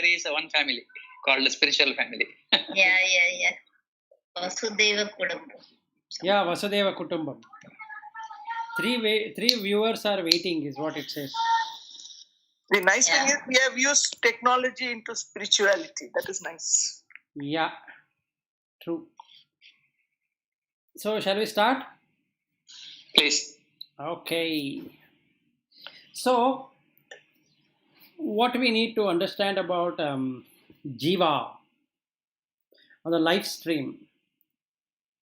there is one family called the spiritual family. Yeah. Vasudeva Kudumbam. Yeah, Vasudeva Kutumbam. Three viewers are waiting is what it says. The nice thing is we have used technology into spirituality. That is nice. Yeah, true. So, shall we start? Please. Okay. So, what we need to understand about Jiva or the life stream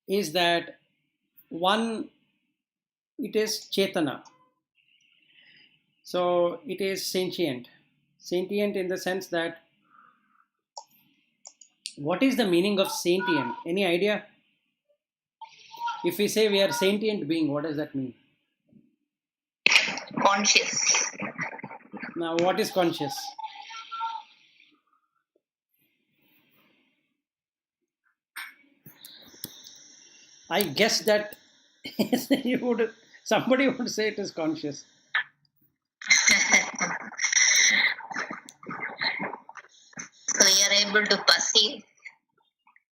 is that one, it is Chetana. So, it is sentient. Sentient in the sense that what is the meaning of sentient? Any idea? If we say we are sentient being, what does that mean? Conscious. Now, what is conscious? I guess that somebody would say it is conscious. So you are able to perceive.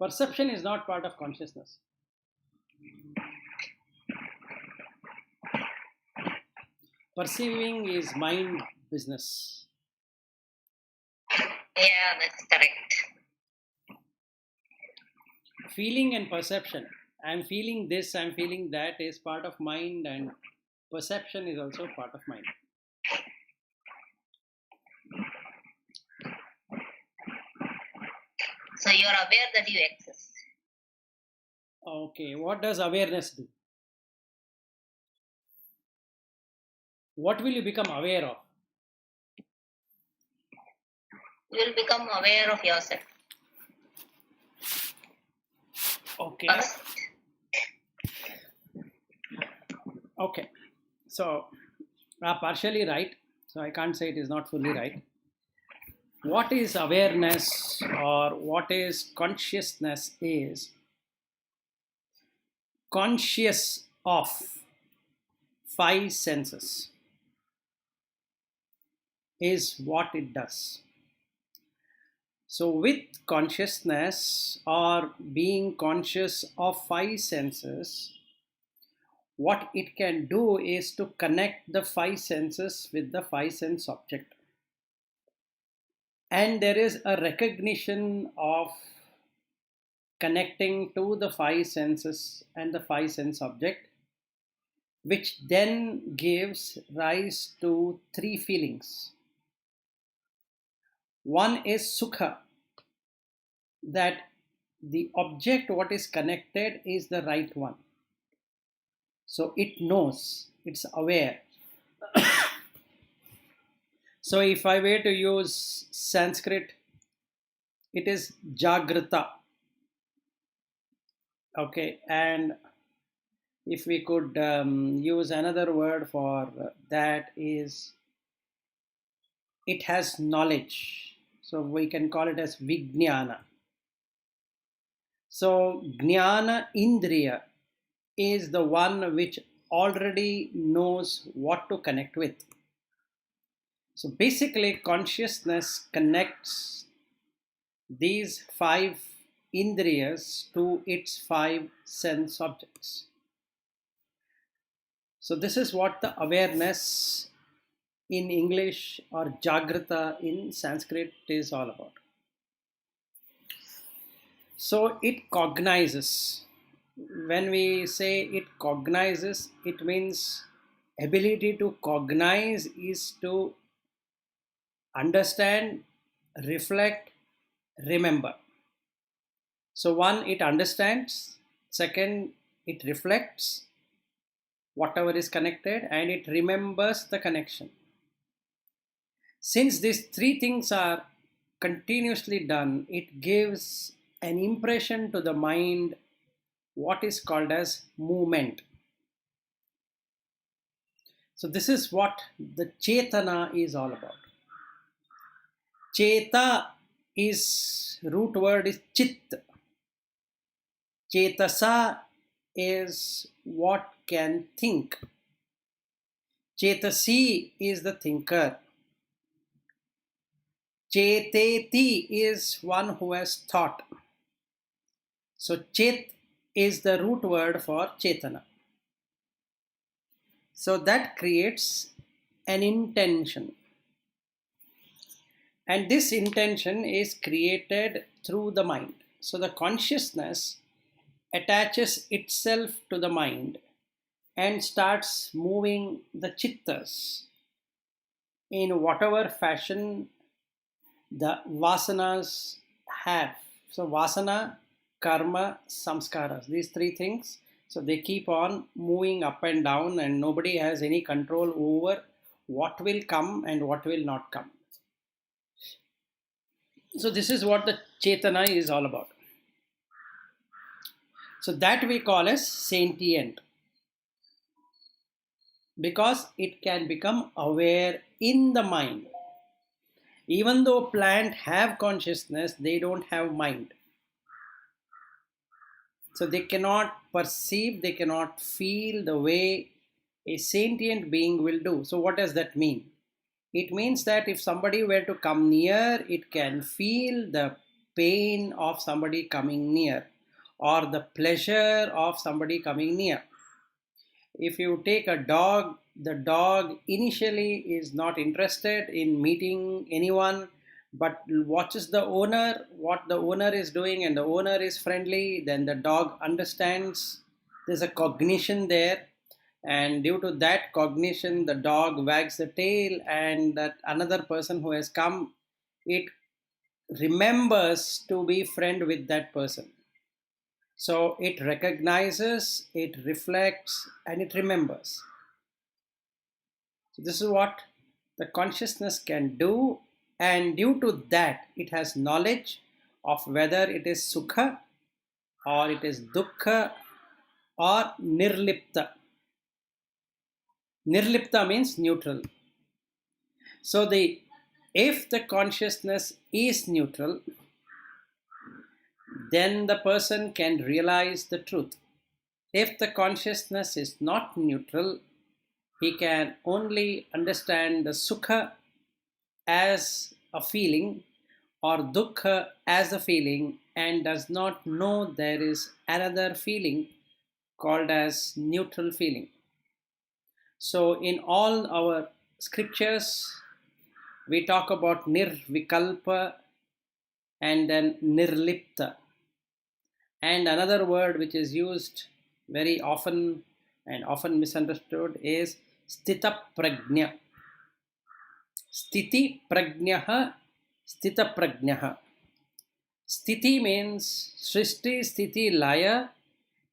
Perception is not part of consciousness. Perceiving is mind business. Yeah, that's correct. Feeling and perception. I'm feeling this, I'm feeling that is part of mind, and perception is also part of mind. So you are aware that you exist. Okay, what does awareness do? What will you become aware of? You will become aware of yourself. Okay. First. Okay. So, partially right. So, I can't say it is not fully right. What is awareness or what is consciousness is conscious of five senses is what it does. So with consciousness or being conscious of five senses, what it can do is to connect the five senses with the five sense object. And there is a recognition of connecting to the five senses and the five sense object, which then gives rise to three feelings. One is sukha, that the object what is connected is the right one. So it knows, it's aware. So if I were to use Sanskrit, it is Jagrata. Okay, and if we could use another word for that is, it has knowledge. So we can call it as vignana. So Gyana Indriya is the one which already knows what to connect with. So basically consciousness connects these five indriyas to its five sense objects. So this is what the awareness in English or Jagrata in Sanskrit is all about. So it cognizes. When we say it cognizes, it means ability to cognize is to understand, reflect, remember. So one, it understands. Second, it reflects whatever is connected, and it remembers the connection. Since these three things are continuously done, it gives an impression to the mind, what is called as movement. So this is what the Chetana is all about. Cheta is, root word is Chit. Chetasa is what can think. Chetasi is the thinker. Cheteti is one who has thought. So chet is the root word for chetana. So that creates an intention. And this intention is created through the mind. So the consciousness attaches itself to the mind and starts moving the chittas in whatever fashion the vasanas have. So vasana, karma, samskaras, these three things. So they keep on moving up and down, and nobody has any control over what will come and what will not come. So this is what the Chetana is all about. So that we call as sentient, because it can become aware in the mind. Even though plants have consciousness, they don't have mind. So they cannot perceive, they cannot feel the way a sentient being will do. So what does that mean? It means that if somebody were to come near, it can feel the pain of somebody coming near, or the pleasure of somebody coming near. If you take a dog, the dog initially is not interested in meeting anyone, but watches the owner, what the owner is doing, and the owner is friendly, then the dog understands. There's a cognition there, and due to that cognition, the dog wags the tail, and that another person who has come, it remembers to be friend with that person. So it recognizes, it reflects, and it remembers. So this is what the consciousness can do, and due to that, it has knowledge of whether it is sukha or it is dukkha or nirlipta. Nirlipta means neutral. So if the consciousness is neutral, then the person can realize the truth. If the consciousness is not neutral, he can only understand the sukha as a feeling or dukkha as a feeling, and does not know there is another feeling called as neutral feeling. So in all our scriptures, we talk about nirvikalpa and then nirlipta. And another word which is used very often and often misunderstood is sthita prajna. Sthiti prajnaha, sthita prajnaha. Sthiti means srishti, sthiti, laya.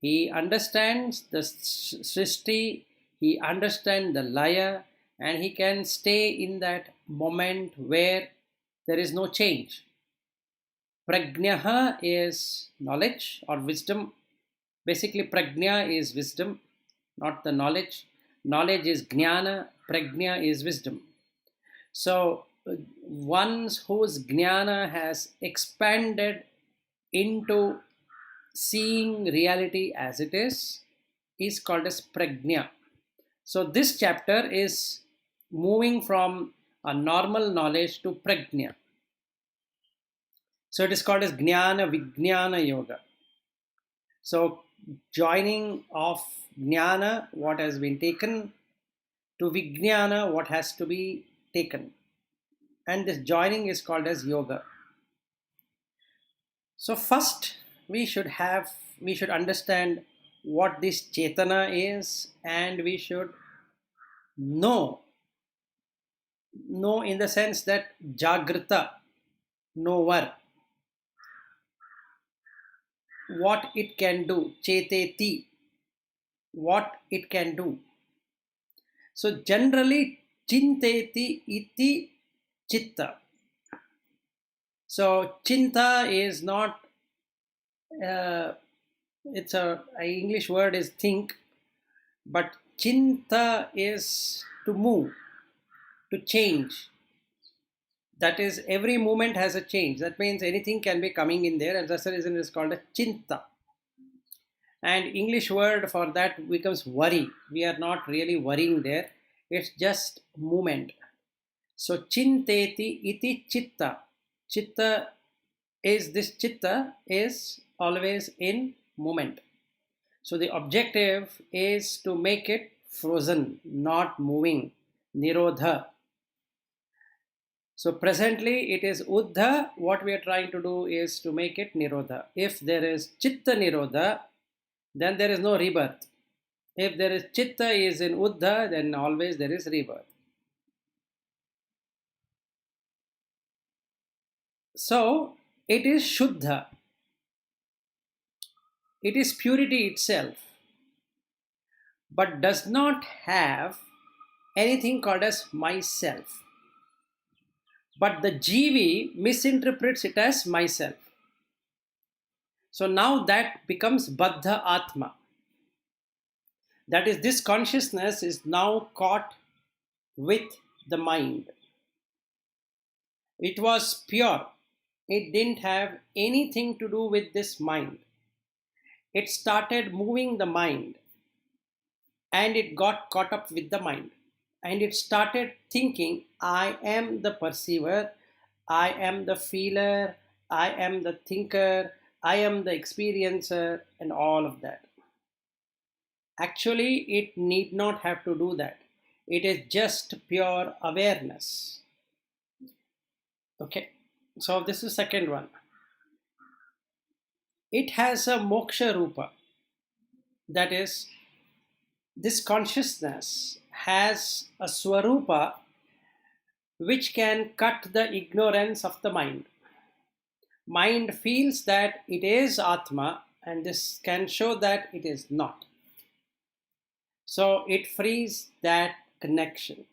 He understands the srishti, he understands the laya, and he can stay in that moment where there is no change. Prajnaha is knowledge or wisdom. Basically, prajna is wisdom, not the knowledge. Knowledge is jnana, prajna is wisdom. So, one whose jnana has expanded into seeing reality as it is called as prajna. So, this chapter is moving from a normal knowledge to prajna. So, it is called as Gyana Vignana Yoga. So, joining of Jnana, what has been taken, to Vignana, what has to be taken. And this joining is called as yoga. So first we should understand what this Chetana is, and we should know in the sense that Jagrita, knower, what it can do, Cheteti, what it can do. So generally, Chinteti iti chitta. So chinta is not, it's a English word is think, but chinta is to move, to change. That is, every moment has a change. That means anything can be coming in there, and that's the reason it's called a chinta. And English word for that becomes worry. We are not really worrying there. It's just movement. So chinteti iti chitta. Chitta is always in movement. So the objective is to make it frozen, not moving, nirodha. So presently it is uddha. What we are trying to do is to make it nirodha. If there is chitta nirodha, then there is no rebirth. If there is chitta is in uddha, then always there is rebirth. So it is shuddha. It is purity itself, but does not have anything called as myself. But the jivi misinterprets it as myself. So now that becomes baddha atma. That is, this consciousness is now caught with the mind. It was pure. It didn't have anything to do with this mind. It started moving the mind and it got caught up with the mind. And it started thinking, I am the perceiver, I am the feeler, I am the thinker, I am the experiencer, and all of that. Actually, it need not have to do that. It is just pure awareness. Okay, so this is second one. It has a moksha rupa. That is, this consciousness has a swarupa which can cut the ignorance of the mind. Mind feels that it is Atma, and this can show that it is not. So it frees that connection.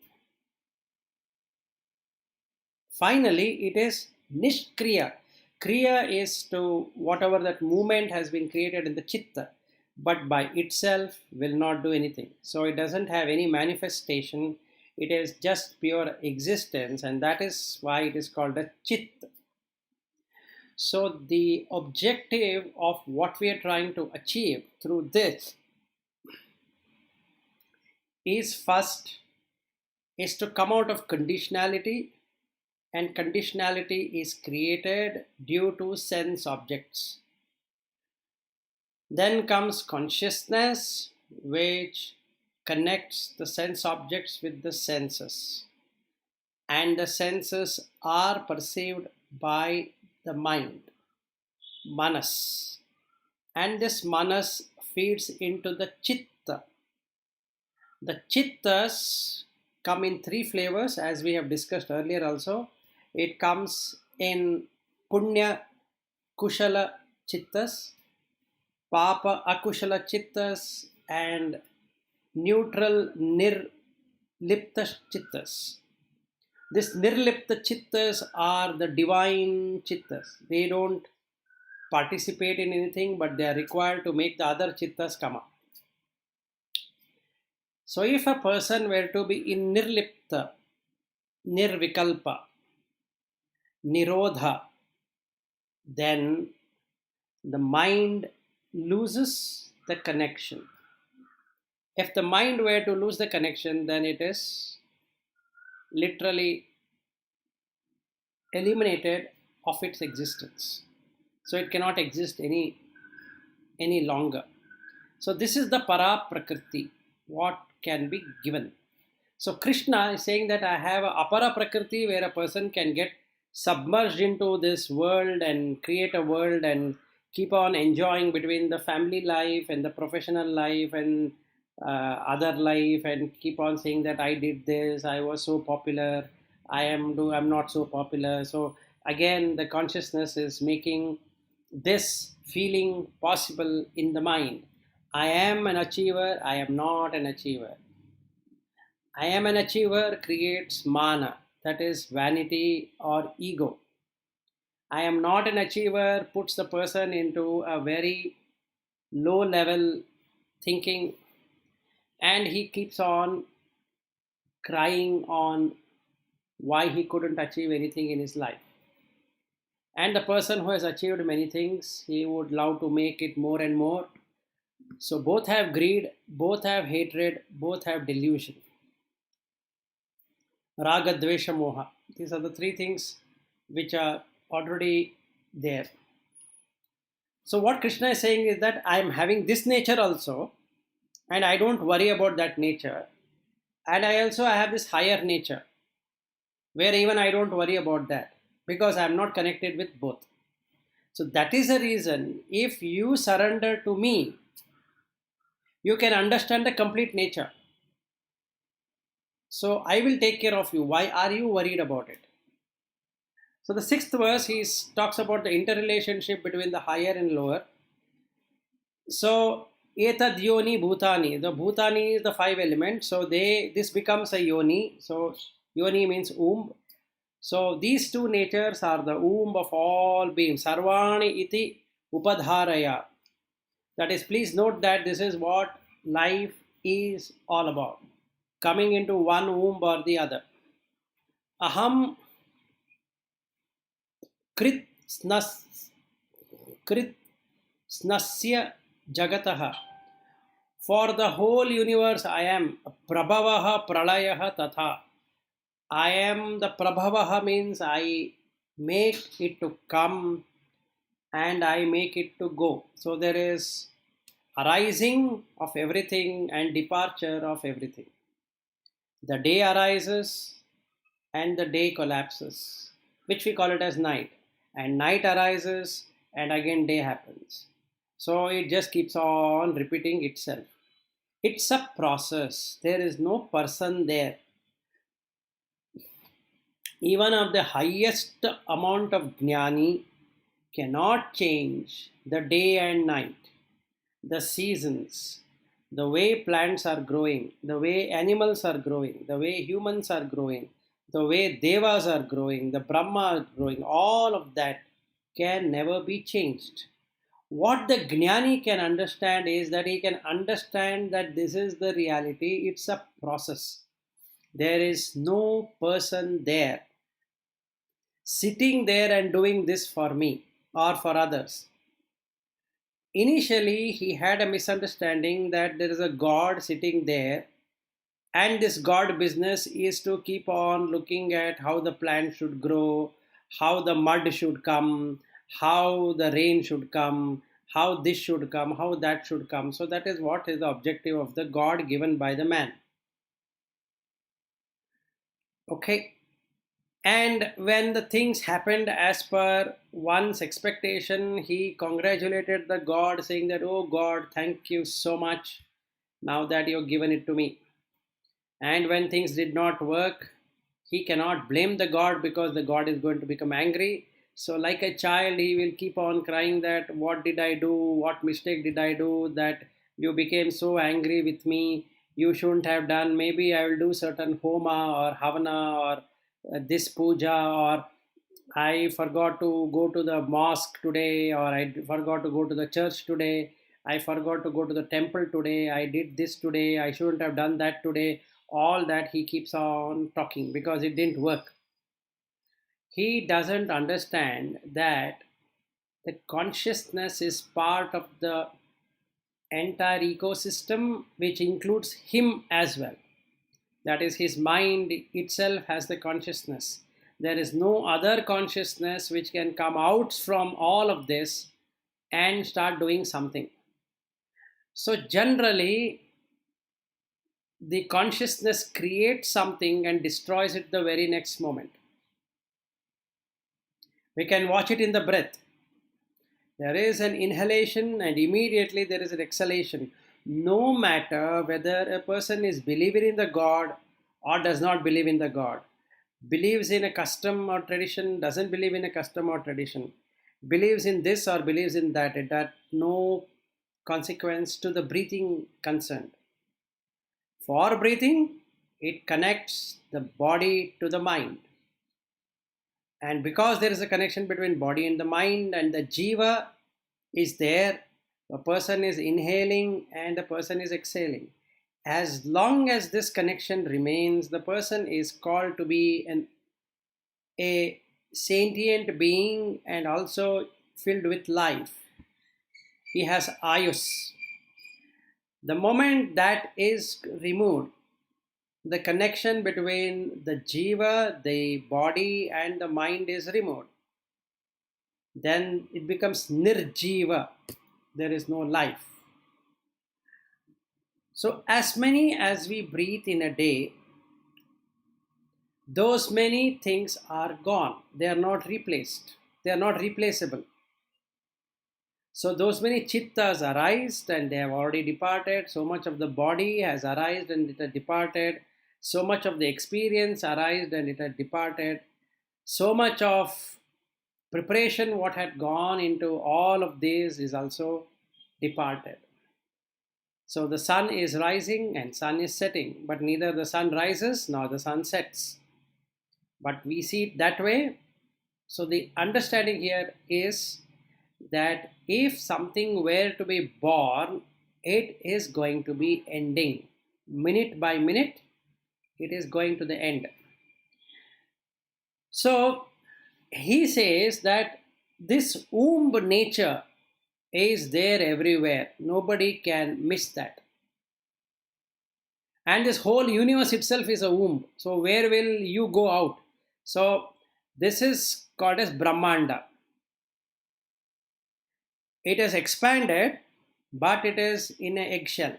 Finally, it is Nishkriya. Kriya is to whatever that movement has been created in the chitta, but by itself will not do anything. So it doesn't have any manifestation. It is just pure existence, and that is why it is called a chitta. So the objective of what we are trying to achieve through this is first is to come out of conditionality, and conditionality is created due to sense objects. Then comes consciousness, which connects the sense objects with the senses, and the senses are perceived by the mind, manas, and this manas feeds into the chitta. The chittas come in three flavors, as we have discussed earlier also. It comes in punya kushala chittas, papa akushala chittas, and neutral nirlipta chittas. This nirlipta chittas are the divine chittas. They don't participate in anything, but they are required to make the other chittas come up. So if a person were to be in nirlipta, nirvikalpa, nirodha, then the mind loses the connection. If the mind were to lose the connection, then it is literally eliminated of its existence. So it cannot exist any longer. So this is the para prakriti, what can be given. So Krishna is saying that I have a apara prakriti where a person can get submerged into this world and create a world and keep on enjoying between the family life and the professional life and other life, and keep on saying that I did this, I was so popular, I'm not so popular. So again, the consciousness is making this feeling possible in the mind. I am an achiever, I am not an achiever. I am an achiever creates mana, that is vanity or ego. I am not an achiever puts the person into a very low level thinking, and he keeps on crying on why he couldn't achieve anything in his life. And the person who has achieved many things, he would love to make it more and more. So both have greed, both have hatred, both have delusion. Raga, dvesha, moha. These are the three things which are already there. So what Krishna is saying is that I am having this nature also, and I don't worry about that nature. And I have this higher nature, where even I don't worry about that, because I am not connected with both. So that is the reason, if you surrender to me, you can understand the complete nature. So I will take care of you. Why are you worried about it? So the sixth verse, he talks about the interrelationship between the higher and lower. So etad yoni bhutani. The bhutani is the five elements. So this becomes a yoni. So yoni means womb. So these two natures are the womb of all beings. Sarvani iti upadharaya. That is, please note that this is what life is all about. Coming into one womb or the other. Aham krit snasya jagataha. For the whole universe I am prabhavaha pralayaha tatha. I am the prabhavaha, means I make it to come and I make it to go. So there is arising of everything and departure of everything. The day arises and the day collapses, which we call it as night. And night arises and again day happens. So it just keeps on repeating itself. It's a process. There is no person there. Even of the highest amount of jnani cannot change the day and night, the seasons, the way plants are growing, the way animals are growing, the way humans are growing, the way devas are growing, the Brahma are growing. All of that can never be changed. What the jnani can understand is that he can understand that this is the reality. It's a process. There is no person there sitting there and doing this for me or for others. Initially, he had a misunderstanding that there is a God sitting there, and this God business is to keep on looking at how the plant should grow, how the mud should come, how the rain should come, how this should come, how that should come. So that is what is the objective of the God given by the man. Okay. And when the things happened as per one's expectation, he congratulated the God, saying that, "Oh God, thank you so much now that you've given it to me." And when things did not work, he cannot blame the God, because the God is going to become angry. So like a child, he will keep on crying that, "What did I do? What mistake did I do that you became so angry with me? You shouldn't have done. Maybe I will do certain homa or havana or this puja, or I forgot to go to the mosque today, or I forgot to go to the church today. I forgot to go to the temple today. I did this today. I shouldn't have done that today." All that he keeps on talking because it didn't work. He doesn't understand that the consciousness is part of the entire ecosystem, which includes him as well. That is, his mind itself has the consciousness. There is no other consciousness which can come out from all of this and start doing something. So generally, the consciousness creates something and destroys it the very next moment. We can watch it in the breath. There is an inhalation and immediately there is an exhalation. No matter whether a person is believing in the God or does not believe in the God, believes in a custom or tradition, doesn't believe in a custom or tradition, believes in this or believes in that, it had no consequence to the breathing concerned. For breathing, it connects the body to the mind. And because there is a connection between body and the mind, and the jiva is there, a person is inhaling and the person is exhaling. As long as this connection remains, the person is called to be a sentient being and also filled with life. He has ayus. The moment that is removed, the connection between the jiva, the body, and the mind is removed. then it becomes nirjiva. There is no life. So as many as we breathe in a day, those many things are gone. They are not replaced. They are not replaceable. So those many chittas arise and they have already departed. So much of the body has arisen and it has departed. So much of the experience arisen and it has departed. So much of preparation, what had gone into all of this, is also departed. So the sun is rising and sun is setting, but neither the sun rises nor the sun sets. But we see it that way. So the understanding here is that if something were to be born, it is going to be ending. Minute by minute, it is going to the end. So he says that this womb nature is there everywhere. Nobody can miss that. And this whole universe itself is a womb. So where will you go out? So this is called as Brahmanda. It is expanded, but it is in an eggshell.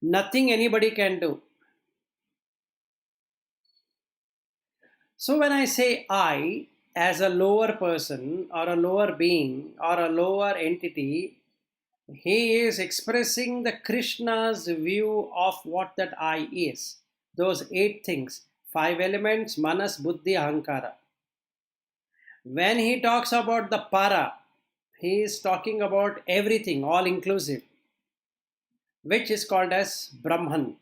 Nothing anybody can do. So when I say I, as a lower person or a lower being or a lower entity, he is expressing the Krishna's view of what that I is. Those 8 things, 5 elements, manas, buddhi, ahankara. When he talks about the para, he is talking about everything, all inclusive, which is called as Brahman.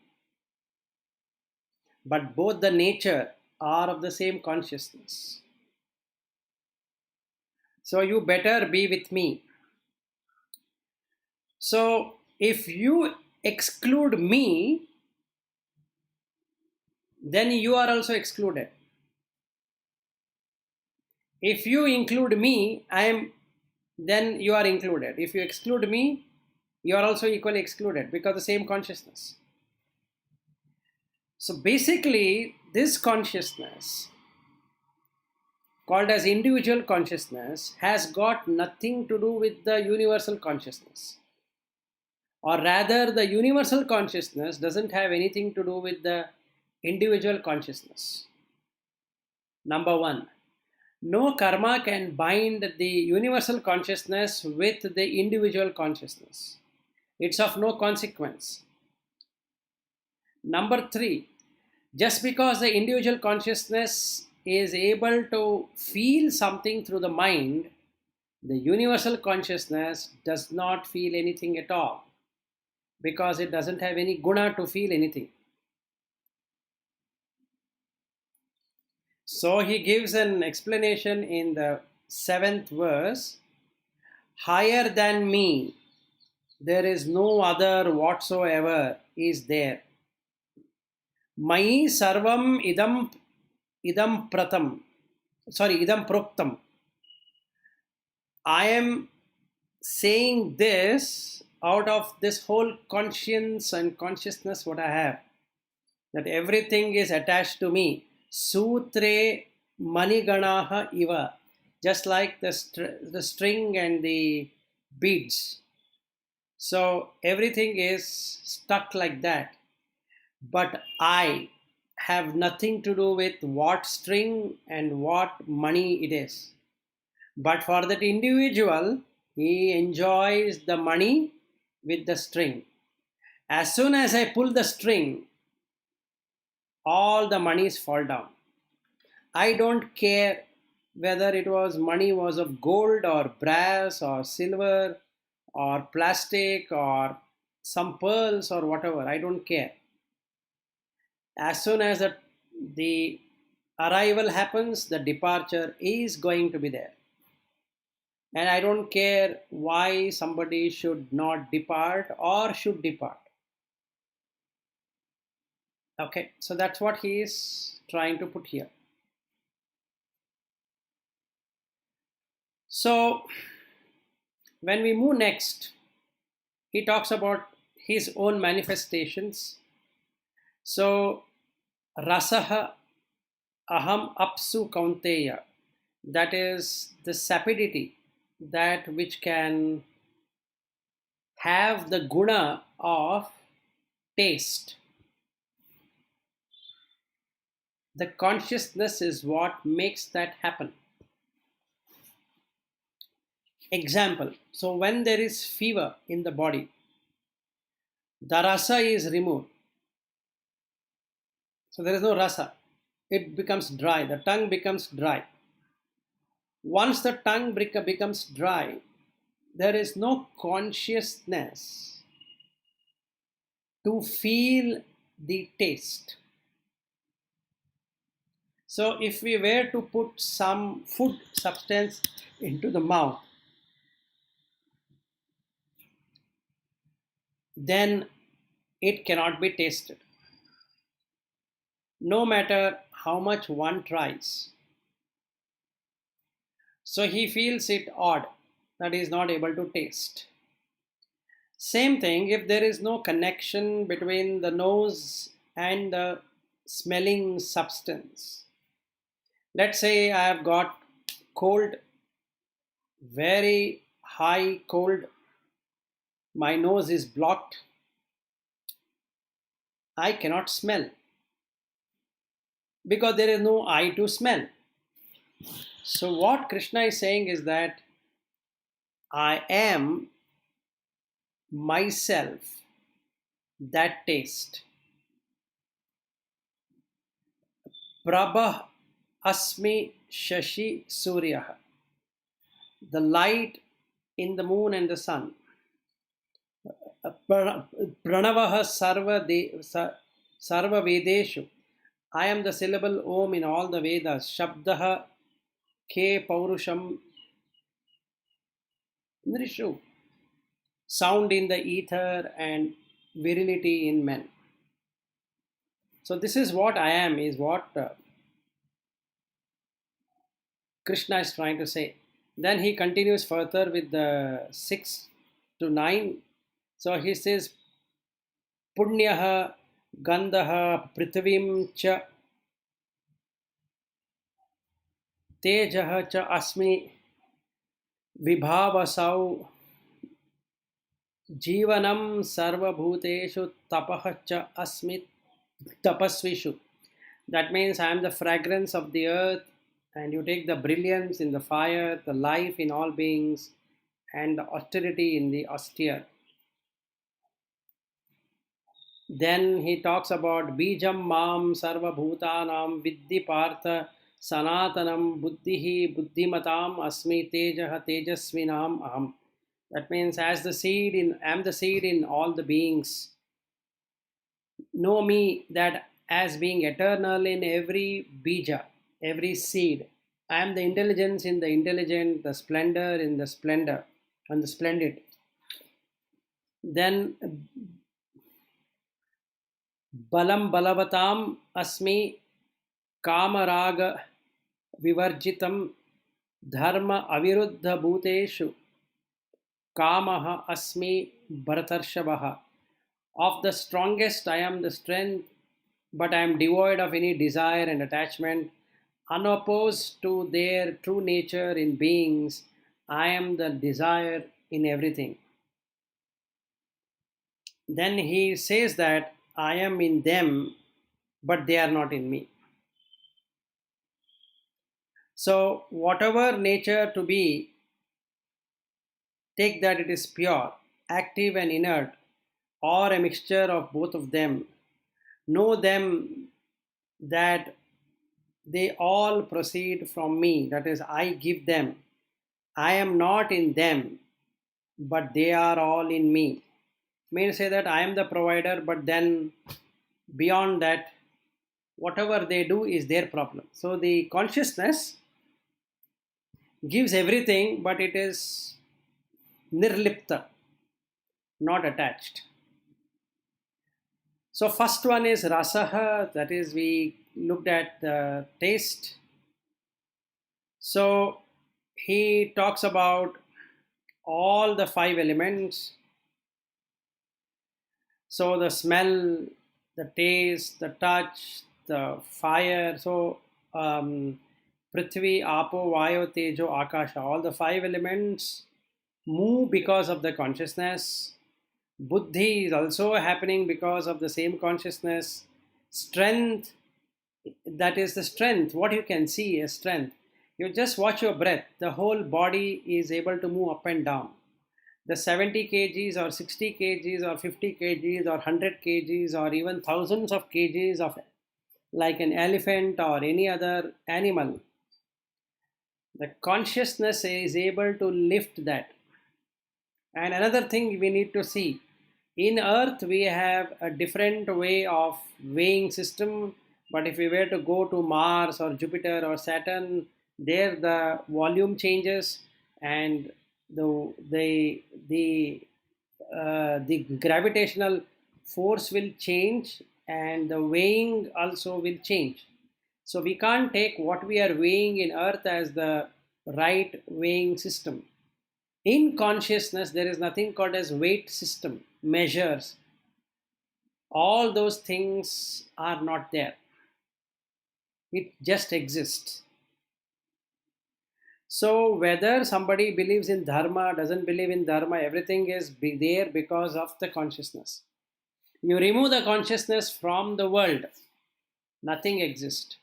But both the nature are of the same consciousness. So you better be with me. So if you exclude me, then you are also excluded. If you include me, then you are included. If you exclude me, you are also equally excluded because the same consciousness. So basically, this consciousness, called as individual consciousness, has got nothing to do with the universal consciousness. Or rather, the universal consciousness doesn't have anything to do with the individual consciousness. Number 1. No karma can bind the universal consciousness with the individual consciousness. It's of no consequence. Number 3, just because the individual consciousness is able to feel something through the mind, the universal consciousness does not feel anything at all because it doesn't have any guna to feel anything. So he gives an explanation in the 7th verse. Higher than me, there is no other whatsoever is there. Mai sarvam idam proktam. I am saying this out of this whole conscience and consciousness what I have, that everything is attached to me. Sutre maniganaha iva, just like the string and the beads. So everything is stuck like that. But I have nothing to do with what string and what money it is. But for that individual, he enjoys the money with the string. As soon as I pull the string, all the monies fall down. I don't care whether it was money was of gold or brass or silver or plastic or some pearls or whatever. I don't care. As soon as the arrival happens, the departure is going to be there. And I don't care why somebody should not depart or should depart. Okay, so that's what he is trying to put here. So when we move next, he talks about his own manifestations. So rasaha aham apsu kaunteya that is the sapidity, that which can have the guna of taste. The consciousness is what makes that happen. Example, so when there is fever in the body, the rasa is removed. So there is no rasa. It becomes dry. The tongue becomes dry. Once the tongue becomes dry, there is no consciousness to feel the taste. So if we were to put some food substance into the mouth, then it cannot be tasted. No matter how much one tries. So he feels it odd that he is not able to taste. Same thing, if there is no connection between the nose and the smelling substance. Let's say I have got cold, very high cold, my nose is blocked, I cannot smell because there is no eye to smell. So what Krishna is saying is that I am myself that taste. Prabha asmi shashi suryaha. The light in the moon and the sun. Pranavaha sarva vedeshu. I am the syllable Om in all the Vedas. Shabdaha ke paurusham nrishu. Sound in the ether and virility in men. So this is what I am, is what Krishna is trying to say. Then he continues further with the 6 to 9. So he says, Punyaha Gandaha Prithvim cha Tejaha cha Asmi Vibhavasau Jivanam Sarvabhuteshu Tapah cha Asmi Tapasvishu. That means I am the fragrance of the earth, and you take the brilliance in the fire, the life in all beings, and the austerity in the austere. Then he talks about Bijam Mam Sarva Bhutanam Vidhi Partha Sanatanam Buddhihi Buddhimatam Asmi Tejaha Tejasvinam Aham. That means I am the seed in all the beings. Know me that as being eternal in every bija, every seed. I am the intelligence in the intelligent, the splendor in the splendor, and the splendid. Then Balam Balavatam Asmi Kamaraga Vivarjitam Dharma Aviruddha Bhuteshu Kamaha Asmi Bharatarshabaha. Of the strongest I am the strength, but I am devoid of any desire and attachment. Unopposed to their true nature in beings, I am the desire in everything. Then he says that I am in them, but they are not in me. So, whatever nature to be, take that it is pure, active, and inert, or a mixture of both of them. Know them that they all proceed from me, that is, I give them. I am not in them, but they are all in me. May say that I am the provider, but then beyond that, whatever they do is their problem. So the consciousness gives everything, but it is nirlipta, not attached. So first one is rasaha, that is we looked at the taste. So he talks about all the 5 elements. So the smell, the taste, the touch, the fire. So Prithvi, Apo, Vayu, Tejo, Akasha, all the five elements move because of the consciousness. Buddhi is also happening because of the same consciousness. Strength, that is the strength, what you can see is strength. You just watch your breath, the whole body is able to move up and down. The 70 kgs or 60 kgs or 50 kgs or 100 kgs or even thousands of kgs of, like an elephant or any other animal, the consciousness is able to lift that. And another thing we need to see, in earth we have a different way of weighing system, but if we were to go to Mars or Jupiter or Saturn, there the volume changes and the gravitational force will change and the weighing also will change. So we can't take what we are weighing in earth as the right weighing system. In consciousness, there is nothing called as weight system, measures. All those things are not there. It just exists. So whether somebody believes in dharma, doesn't believe in dharma, everything is there because of the consciousness. You remove the consciousness from the world, nothing exists.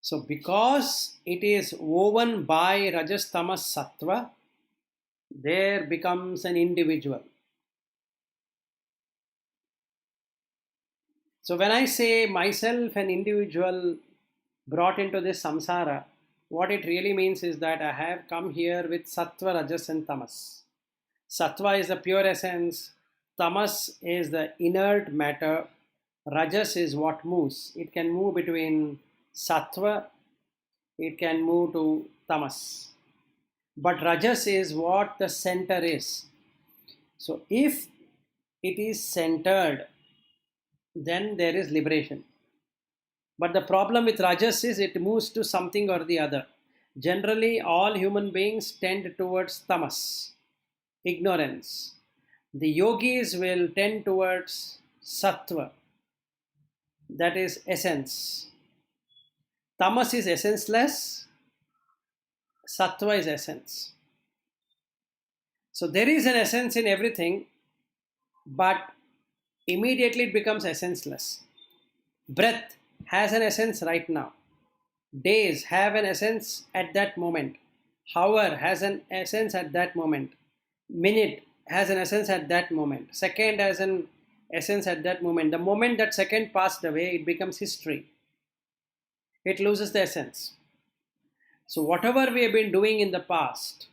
So because it is woven by Rajas, Tamas, Sattva, there becomes an individual. So when I say myself an individual brought into this samsara, what it really means is that I have come here with Sattva, Rajas and Tamas. Sattva is the pure essence, Tamas is the inert matter, Rajas is what moves. It can move between Sattva, it can move to Tamas. But Rajas is what the center is. So if it is centered, then there is liberation. But the problem with Rajas is it moves to something or the other. Generally, all human beings tend towards Tamas, ignorance. The yogis will tend towards Sattva, that is essence. Tamas is essenceless, Sattva is essence. So there is an essence in everything, but immediately it becomes essenceless. Breath has an essence right now. Days have an essence at that moment. Hour has an essence at that moment. Minute has an essence at that moment. Second has an essence at that moment. The moment that second passed away, it becomes history. It loses the essence. So whatever we have been doing in the past,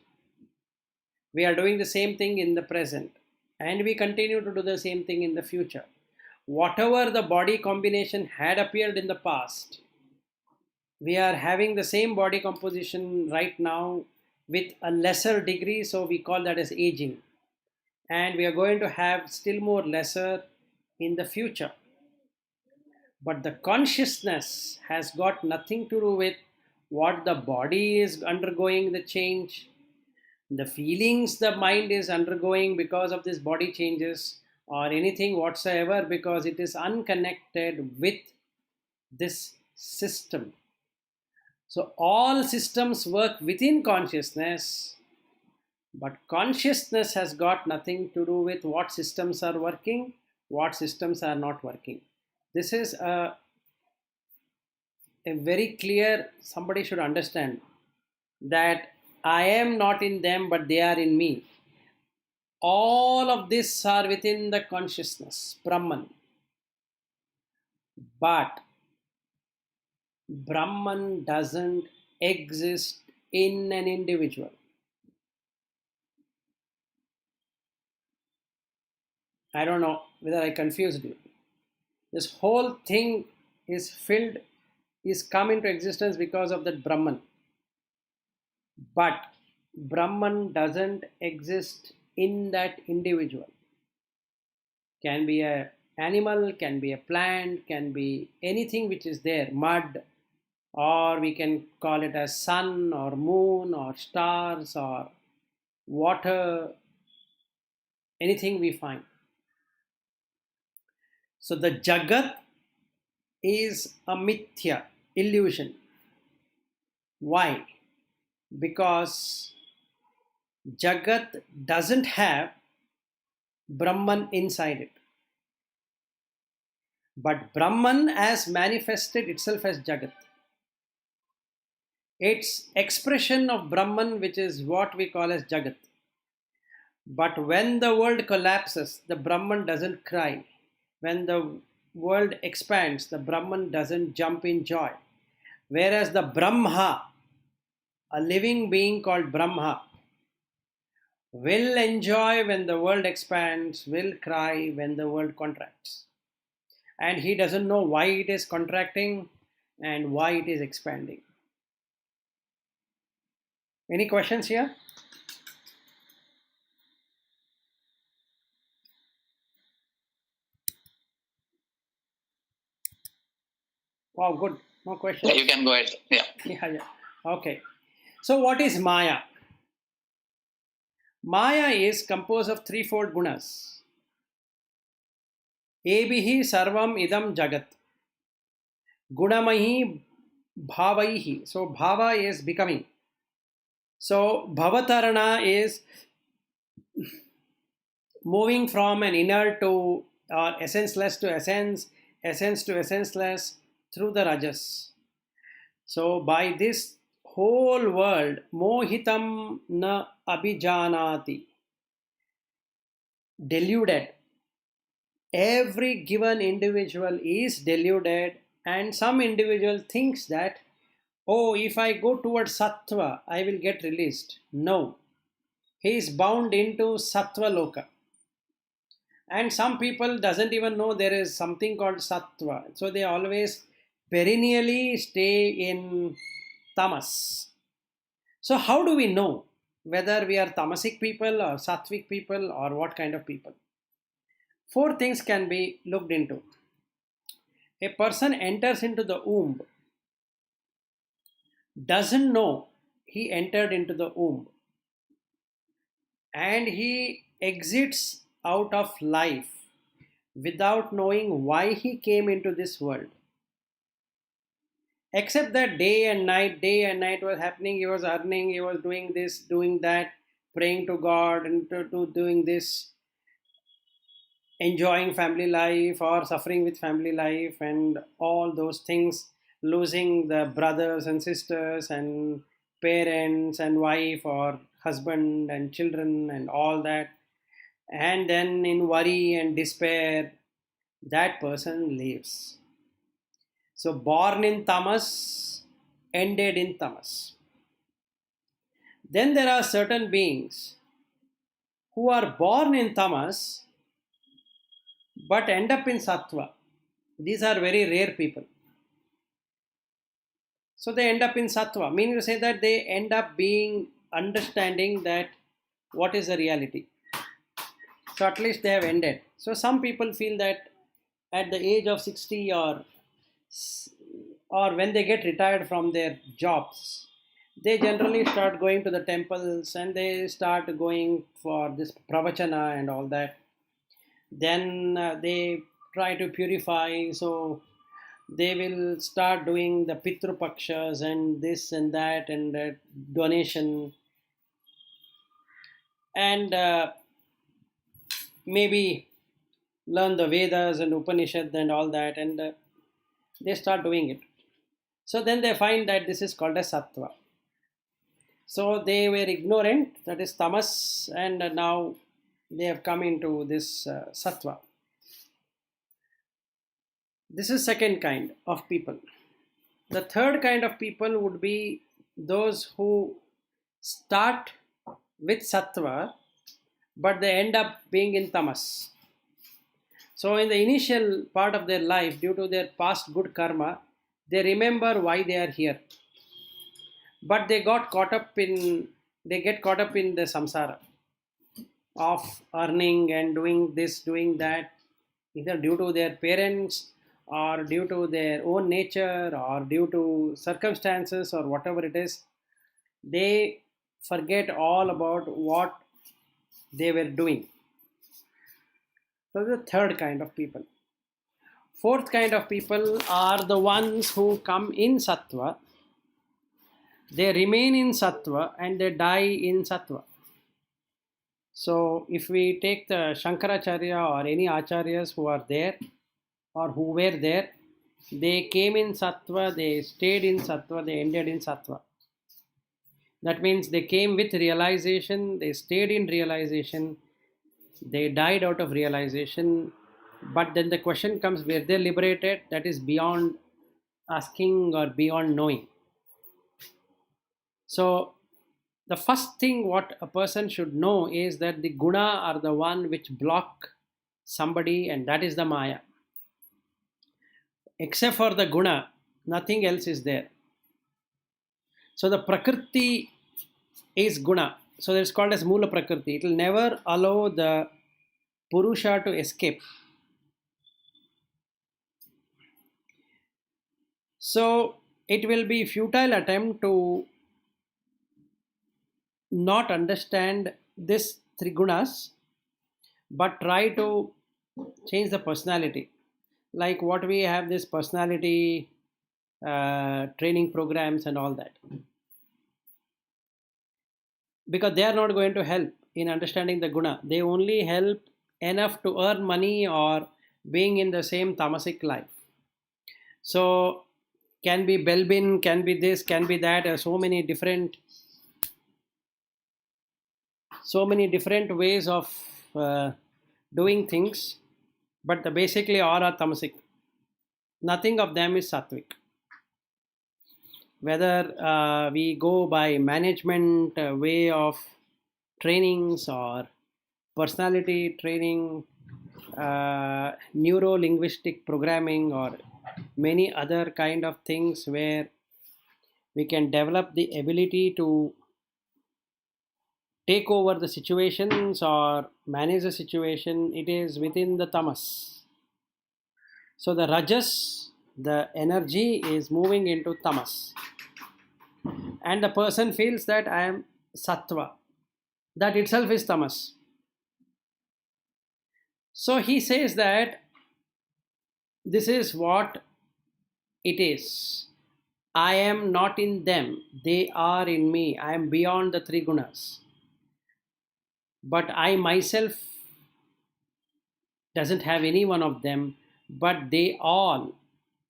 we are doing the same thing in the present, and we continue to do the same thing in the future. Whatever the body combination had appeared in the past, we are having the same body composition right now with a lesser degree, so we call that as aging. And we are going to have still more lesser in the future. But the consciousness has got nothing to do with what the body is undergoing the change, the feelings the mind is undergoing because of this body changes, or anything whatsoever, because it is unconnected with this system. So all systems work within consciousness, but consciousness has got nothing to do with what systems are working, what systems are not working. This is a very clear, somebody should understand that I am not in them, but they are in me. All of this are within the consciousness, Brahman. But Brahman doesn't exist in an individual. I don't know whether I confused you. This whole thing is filled, is come into existence because of that Brahman. But Brahman doesn't exist in that individual. Can be an animal, can be a plant, can be anything which is there, mud, or we can call it as sun or moon or stars or water, anything we find. So the Jagat is a mithya. illusion. Why? Because Jagat doesn't have Brahman inside it. But Brahman has manifested itself as Jagat. It's expression of Brahman, which is what we call as Jagat. But when the world collapses, the Brahman doesn't cry. When the world expands, the Brahman doesn't jump in joy. Whereas the Brahma, a living being called Brahma, will enjoy when the world expands, will cry when the world contracts. And he doesn't know why it is contracting and why it is expanding. Any questions here? Wow, good. No questions? Yeah, you can go ahead. Yeah. Yeah. Okay. So what is Maya? Maya is composed of threefold gunas. Ebihi sarvam idam jagat. Gunamahi bhavaihi. So bhava is becoming. So bhavatarana is moving from an inner to essenceless to essence, essence to essenceless through the rajas. So by this whole world, mohitam na abhijanati, deluded. Every given individual is deluded, and some individual thinks that, oh, if I go towards sattva, I will get released. No, he is bound into sattva loka. And some people doesn't even know there is something called sattva. So they always perennially stay in tamas. So how do we know whether we are tamasic people or sattvic people or what kind of people? Four things can be looked into. A person enters into the womb, doesn't know he entered into the womb, and he exits out of life without knowing why he came into this world. Except that day and night was happening, he was earning, he was doing this, doing that, praying to God and to doing this, enjoying family life or suffering with family life and all those things, losing the brothers and sisters and parents and wife or husband and children and all that. And then in worry and despair, that person lives. So born in tamas, ended in tamas. Then there are certain beings who are born in tamas but end up in sattva. These are very rare people. So they end up in sattva, meaning to say that they end up being understanding that what is the reality. So at least they have ended. So some people feel that at the age of 60 or when they get retired from their jobs, they generally start going to the temples and they start going for this pravachana and all that. Then they try to purify, so they will start doing the pitru pakshas and this and that and donation and maybe learn the Vedas and Upanishad and all that, and they start doing it. So then they find that this is called as sattva. So they were ignorant, that is tamas, and now they have come into this sattva. This is second kind of people. The third kind of people would be those who start with sattva, but they end up being in tamas. So in the initial part of their life, due to their past good karma, they remember why they are here. But they get caught up in the samsara of earning and doing this, doing that, either due to their parents or due to their own nature or due to circumstances or whatever it is. They forget all about what they were doing. So the third kind of people. Fourth kind of people are the ones who come in sattva, they remain in sattva and they die in sattva. So if we take the Shankaracharya or any acharyas who are there or who were there, they came in sattva, they stayed in sattva, they ended in sattva. That means they came with realization, they stayed in realization, they died out of realization. But then the question comes, were they liberated? That is beyond asking or beyond knowing. So the first thing what a person should know is that the guna are the one which block somebody, and that is the maya. Except for the guna, nothing else is there. So the prakriti is guna. So it's called as mula prakriti. It will never allow the purusha to escape. So it will be futile attempt to not understand this three gunas, but try to change the personality. Like what we have this personality training programs and all that. Because they are not going to help in understanding the guna. They only help enough to earn money or being in the same tamasic life. So can be Belbin, can be this, can be that. There are so many different ways of doing things, but basically all are tamasic. Nothing of them is sattvic. Whether we go by management way of trainings or personality training, neuro-linguistic programming, or many other kind of things where we can develop the ability to take over the situations or manage the situation, it is within the tamas. So the rajas, the energy is moving into tamas. And the person feels that I am sattva. That itself is tamas. So he says that this is what it is. I am not in them. They are in me. I am beyond the three gunas. But I myself doesn't have any one of them, but they all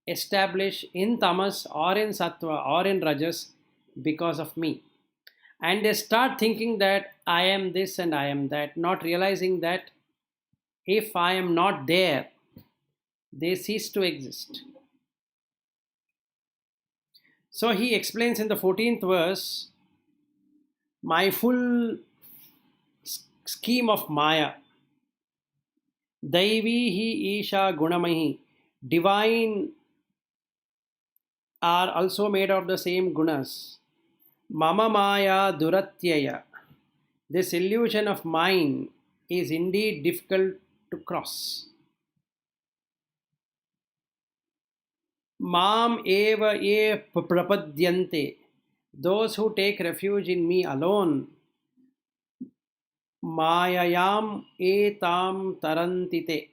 establish in tamas or in sattva or in rajas because of me. And they start thinking that I am this and I am that, not realizing that if I am not there, they cease to exist. So he explains in the 14th verse, my full scheme of maya, Daivi Isha Gunamahi, divine are also made of the same gunas. Mama Maya Duratyaya, this illusion of mine is indeed difficult to cross. Mam eva ye prapadyante, those who take refuge in me alone. Mayayam etam tarantite,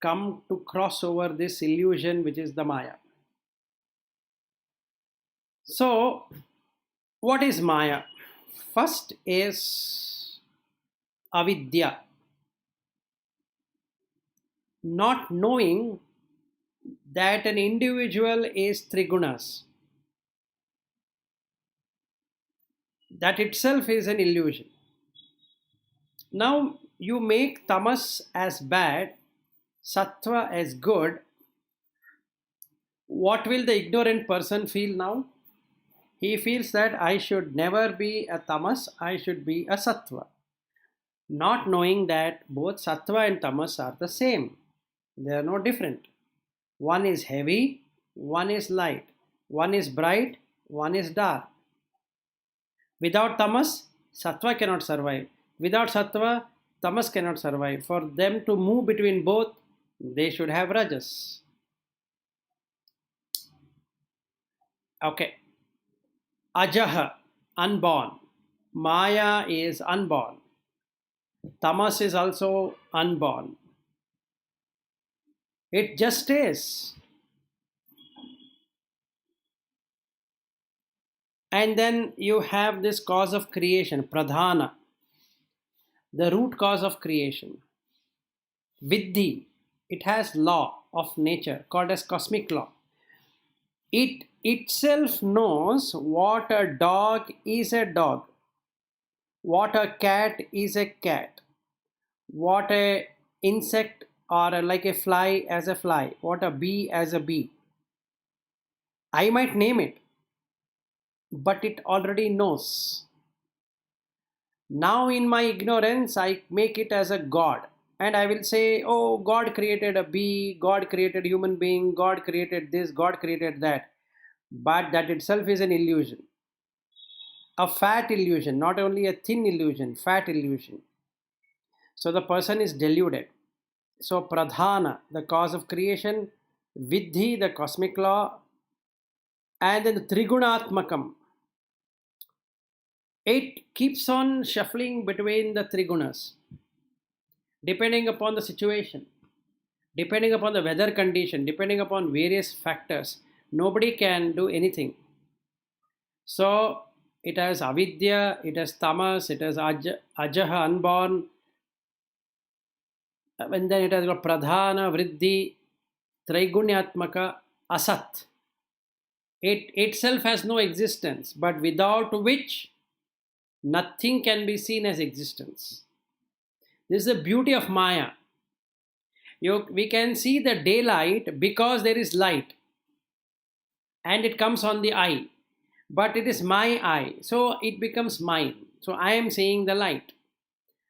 come to cross over this illusion which is the maya. So, what is maya? First is avidya, not knowing that an individual is three gunas. That itself is an illusion. Now you make tamas as bad, sattva as good. What will the ignorant person feel now? He feels that I should never be a tamas, I should be a sattva. Not knowing that both sattva and tamas are the same. They are no different. One is heavy, one is light. One is bright, one is dark. Without tamas, sattva cannot survive. Without sattva, tamas cannot survive. For them to move between both, they should have rajas. Okay. Ajaha, unborn. Maya is unborn. Tamas is also unborn. It just is. And then you have this cause of creation, pradhana, the root cause of creation. Vidhi, it has law of nature called as cosmic law. It itself knows what a dog is a dog, what a cat is a cat, what a insect or like a fly as a fly, what a bee as a bee. I might name it, but it already knows. Now, in my ignorance, I make it as a God. And I will say, oh, God created a bee, God created human being, God created this, God created that. But that itself is an illusion. A fat illusion, not only a thin illusion, fat illusion. So the person is deluded. So pradhana, the cause of creation, vidhi, the cosmic law, and then trigunatmakam. It keeps on shuffling between the trigunas, depending upon the situation, depending upon the weather condition, depending upon various factors. Nobody can do anything. So it has avidya, it has tamas, it has ajaha, unborn, and then it has got pradhana, vriddhi, traigunyatmaka, asat. It itself has no existence, but without which nothing can be seen as existence. This is the beauty of Maya. We can see the daylight because there is light and it comes on the eye, but it is my eye, so it becomes mine. So I am seeing the light,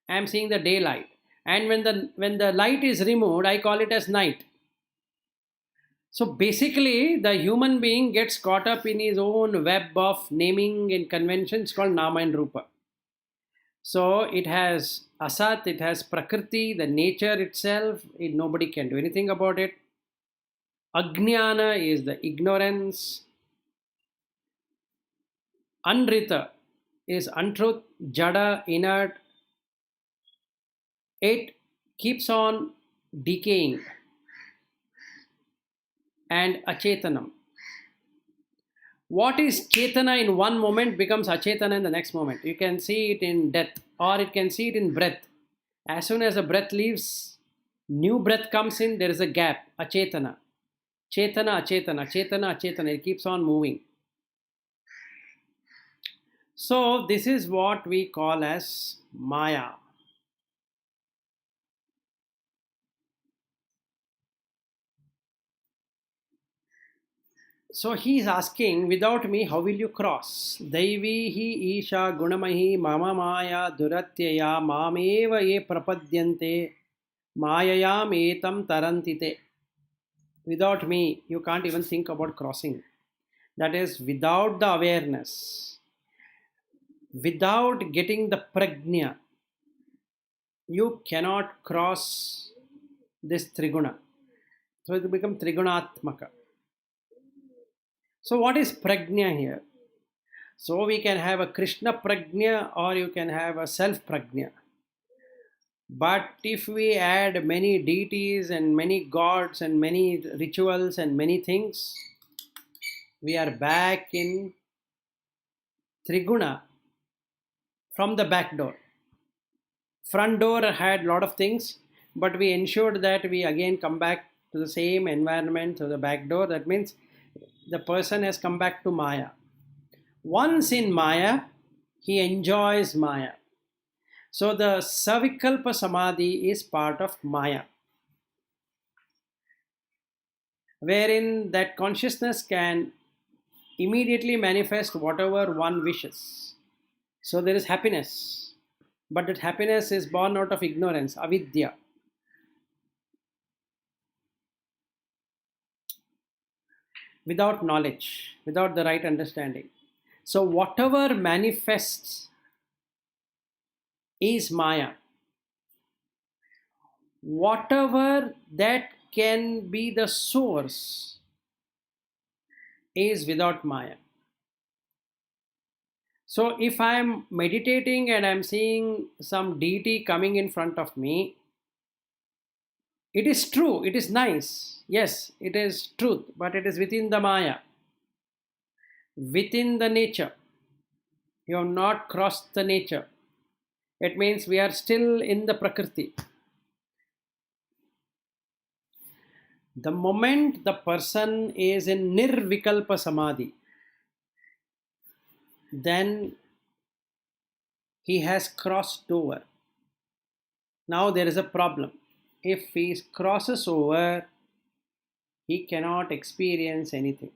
I am seeing the daylight, and when the light is removed, I call it as night. So basically, the human being gets caught up in his own web of naming and conventions called Nama and Rupa. So it has asat, it has prakriti, the nature itself, nobody can do anything about it. Ajnana is the ignorance. Anrita is untruth, jada, inert. It keeps on decaying. And achetanam. What is chetana in one moment becomes achetana in the next moment. You can see it in death, or it can see it in breath. As soon as the breath leaves, new breath comes in, there is a gap, achetana. Chetana, achetana, chetana, achetana. It keeps on moving. So this is what we call as Maya. So he is asking, without me, how will you cross? Daivihi isha gunamahi mama maya duratyaya mameva ye prapadyante mayayam etam tarantite. Without me, you can't even think about crossing. That is, without the awareness, without getting the prajna, you cannot cross this triguna. So it will become trigunatmaka. So what is prajna here? So we can have a Krishna prajna or you can have a self prajna. But if we add many deities and many gods and many rituals and many things, we are back in Triguna from the back door. Front door had a lot of things, but we ensured that we again come back to the same environment, to the back door. That means the person has come back to Maya. Once in Maya, he enjoys Maya. So the Savikalpa Samadhi is part of Maya, wherein that consciousness can immediately manifest whatever one wishes. So there is happiness, but that happiness is born out of ignorance, avidya. Without knowledge, without the right understanding. So whatever manifests is Maya. Whatever that can be the source is without Maya. So if I am meditating and I am seeing some deity coming in front of me, It is true, it is nice. Yes, it is truth, but it is within the Maya, within the nature. You have not crossed the nature. It means we are still in the Prakriti. The moment the person is in Nirvikalpa Samadhi, then he has crossed over. Now there is a problem. If he crosses over, he cannot experience anything.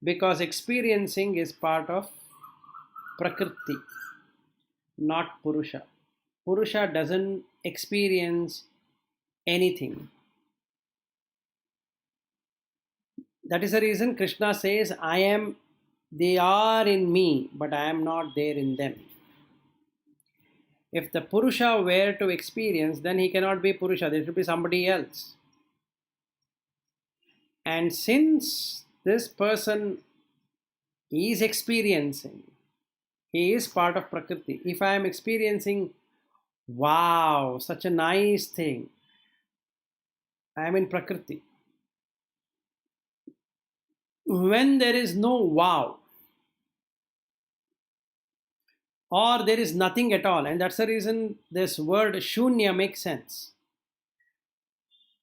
Because experiencing is part of Prakriti, not Purusha. Purusha doesn't experience anything. That is the reason Krishna says, they are in me, but I am not there in them. If the Purusha were to experience, then he cannot be Purusha, there should be somebody else. And since this person is experiencing, he is part of Prakriti. If I am experiencing, wow, such a nice thing, I am in Prakriti. When there is no wow, or there is nothing at all, and that's the reason this word shunya makes sense.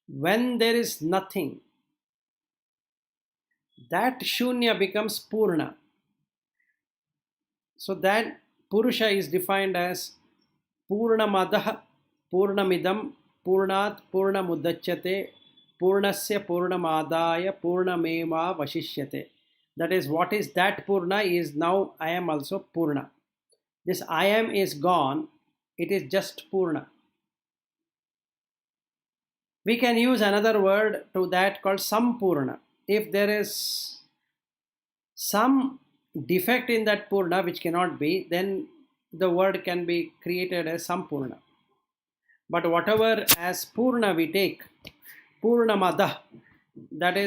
When there is nothing, that shunya becomes purna. So that Purusha is defined as Purnamadah, Purnamidam, Purnat, Purnamudachyate, Purnasya Purnamadaya, Purnameva Vashishyate. That is, what is that Purna is now I am also Purna. This I am is gone, it is just Purna. We can use another word to that called Sampurna. If there is some defect in that Purna which cannot be, then the word can be created as Sampurna. But whatever as Purna we take, Purnamada, that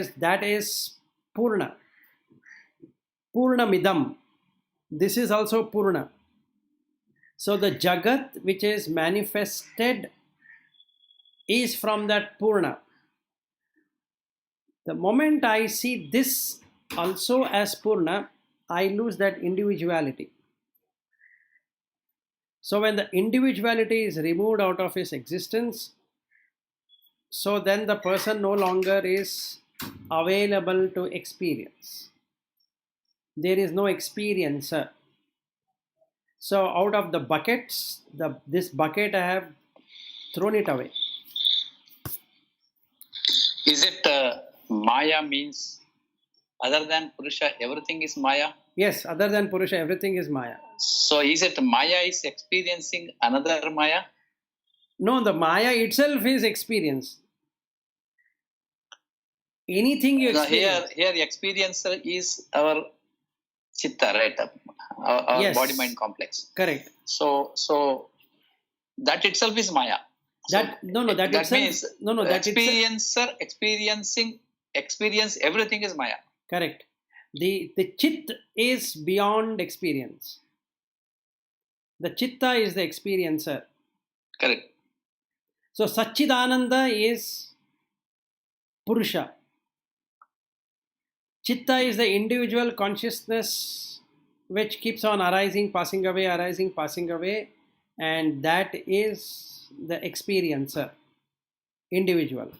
is Purna. Purnamidam, this is also Purna. So the Jagat which is manifested is from that Purna. The moment I see this also as Purna, I lose that individuality. So when the individuality is removed out of his existence, so then the person no longer is available to experience. There is no experiencer. So out of the buckets, this bucket I have thrown it away. Is it Maya means other than Purusha, everything is Maya? Yes, other than Purusha, everything is Maya. So is it Maya is experiencing another Maya? No, the Maya itself is experience. Anything you experience. Here experiencer is our Chitta, right? Our Yes. body-mind complex. Correct. So that itself is Maya. That itself means that experiencer experience everything is Maya. Correct. The Chit is beyond experience. The Chitta is the experiencer. Correct. So Satchidananda is Purusha. Chitta is the individual consciousness which keeps on arising, passing away, and that is the experiencer, individual.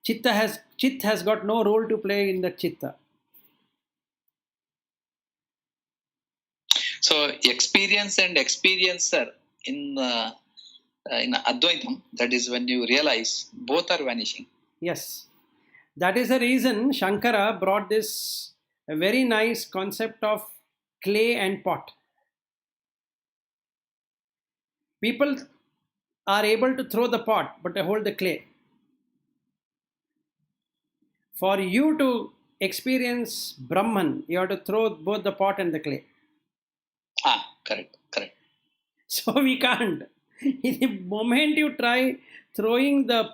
Chit has got no role to play in the Chitta. So experience and experiencer in Advaitam, that is when you realize both are vanishing. Yes. That is the reason Shankara brought this a very nice concept of clay and pot. People are able to throw the pot, but they hold the clay. For you to experience Brahman, you have to throw both the pot and the clay. Correct. So we can't. The moment you try throwing the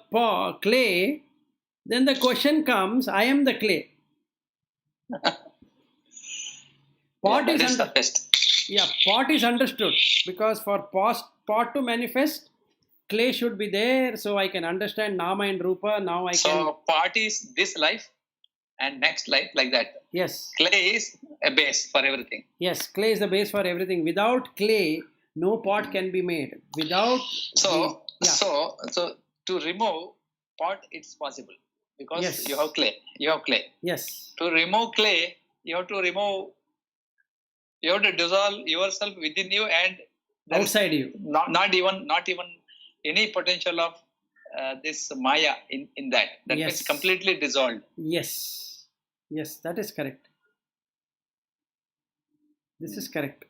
clay, then the question comes, I am the clay. Pot is understood, because for pot to manifest, clay should be there so I can understand Nama and Rupa. Now I can. So part is this life and next life, like that. Yes. Clay is a base for everything. Yes, clay is the base for everything. Without clay, no pot can be made. Without. So yeah. so to remove pot, it's possible because Yes. you have clay. You have clay. Yes. To remove clay, you have to dissolve yourself within you, and there is Outside you. not even any potential of this Maya in that. That Yes. means completely dissolved. Yes. Yes, that is correct. This is correct.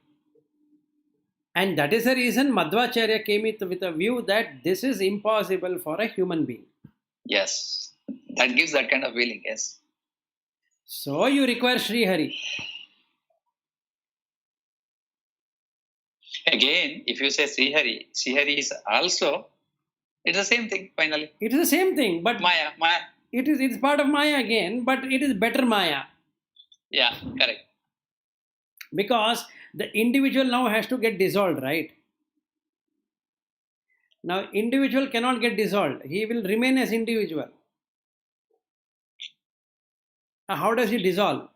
And that is the reason Madhvacharya came with a view that this is impossible for a human being. Yes, that gives that kind of feeling. Yes. So you require Sri Hari. Again, if you say Srihari is also, it's the same thing finally. It is the same thing, but Maya. it's part of Maya again, but it is better Maya. Yeah, correct. Because the individual now has to get dissolved, right? Now, individual cannot get dissolved. He will remain as individual. How does he dissolve?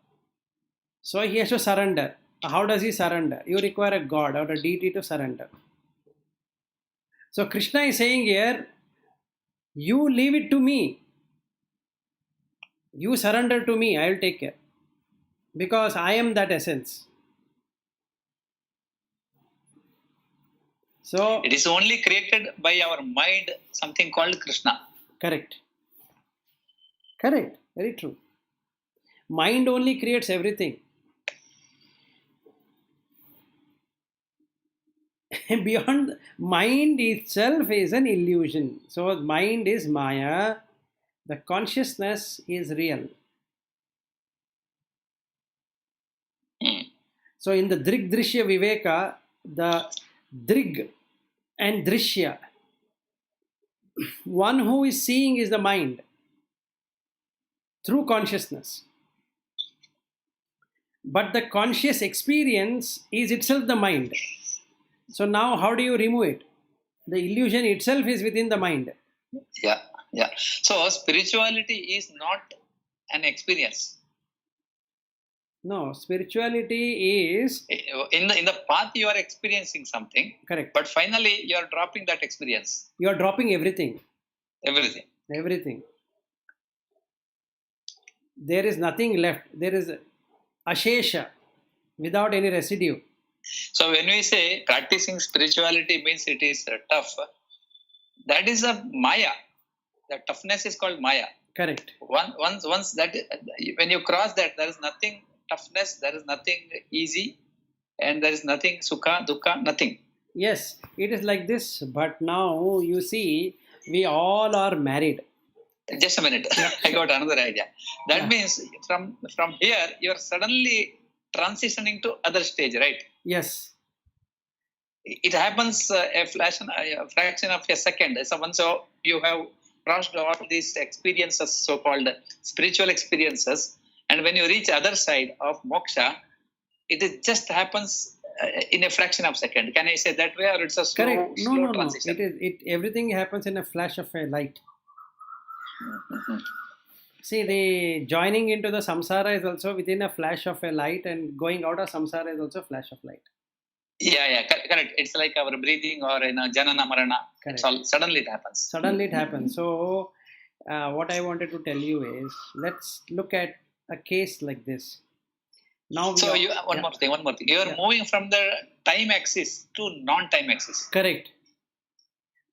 So he has to surrender. How does he surrender? You require a god or a deity to surrender. So Krishna is saying here, you leave it to me. You surrender to me, I will take care. Because I am that essence. So it is only created by our mind, something called Krishna. Correct. Correct. Very true. Mind only creates everything. Beyond mind itself is an illusion. So mind is Maya. The consciousness is real. So in the Drig Drishya Viveka, the Drig and Drishya, one who is seeing is the mind through consciousness. But the conscious experience is itself the mind. So now how do you remove it? The illusion itself is within the mind. Yeah. So spirituality is not an experience. No, spirituality is in the path you are experiencing something. Correct. But finally you are dropping that experience. You are dropping everything. Everything. There is nothing left. There is ashesha, without any residue. So when we say practicing spirituality means it is tough, that is a Maya. The toughness is called Maya. Correct. Once that, when you cross that, there is nothing toughness, there is nothing easy, and there is nothing sukha, dukkha, nothing. Yes, it is like this. But now you see, we all are married. Just a minute. I got another idea. That means from here you are suddenly transitioning to other stage, right? Yes. It happens a fraction of a second. So once you have crossed all these experiences, so-called spiritual experiences, and when you reach other side of moksha, it just happens in a fraction of a second. Can I say that way, or it's a slow, Correct. slow No. transition? Everything happens in a flash of a light. Mm-hmm. See, the joining into the samsara is also within a flash of a light, and going out of samsara is also a flash of light. Yeah, correct. It's like our breathing or janana marana. Correct. It's all suddenly it happens. Suddenly it happens. So, what I wanted to tell you is, let's look at a case like this. Now, So one more thing. You are moving from the time axis to non-time axis. Correct.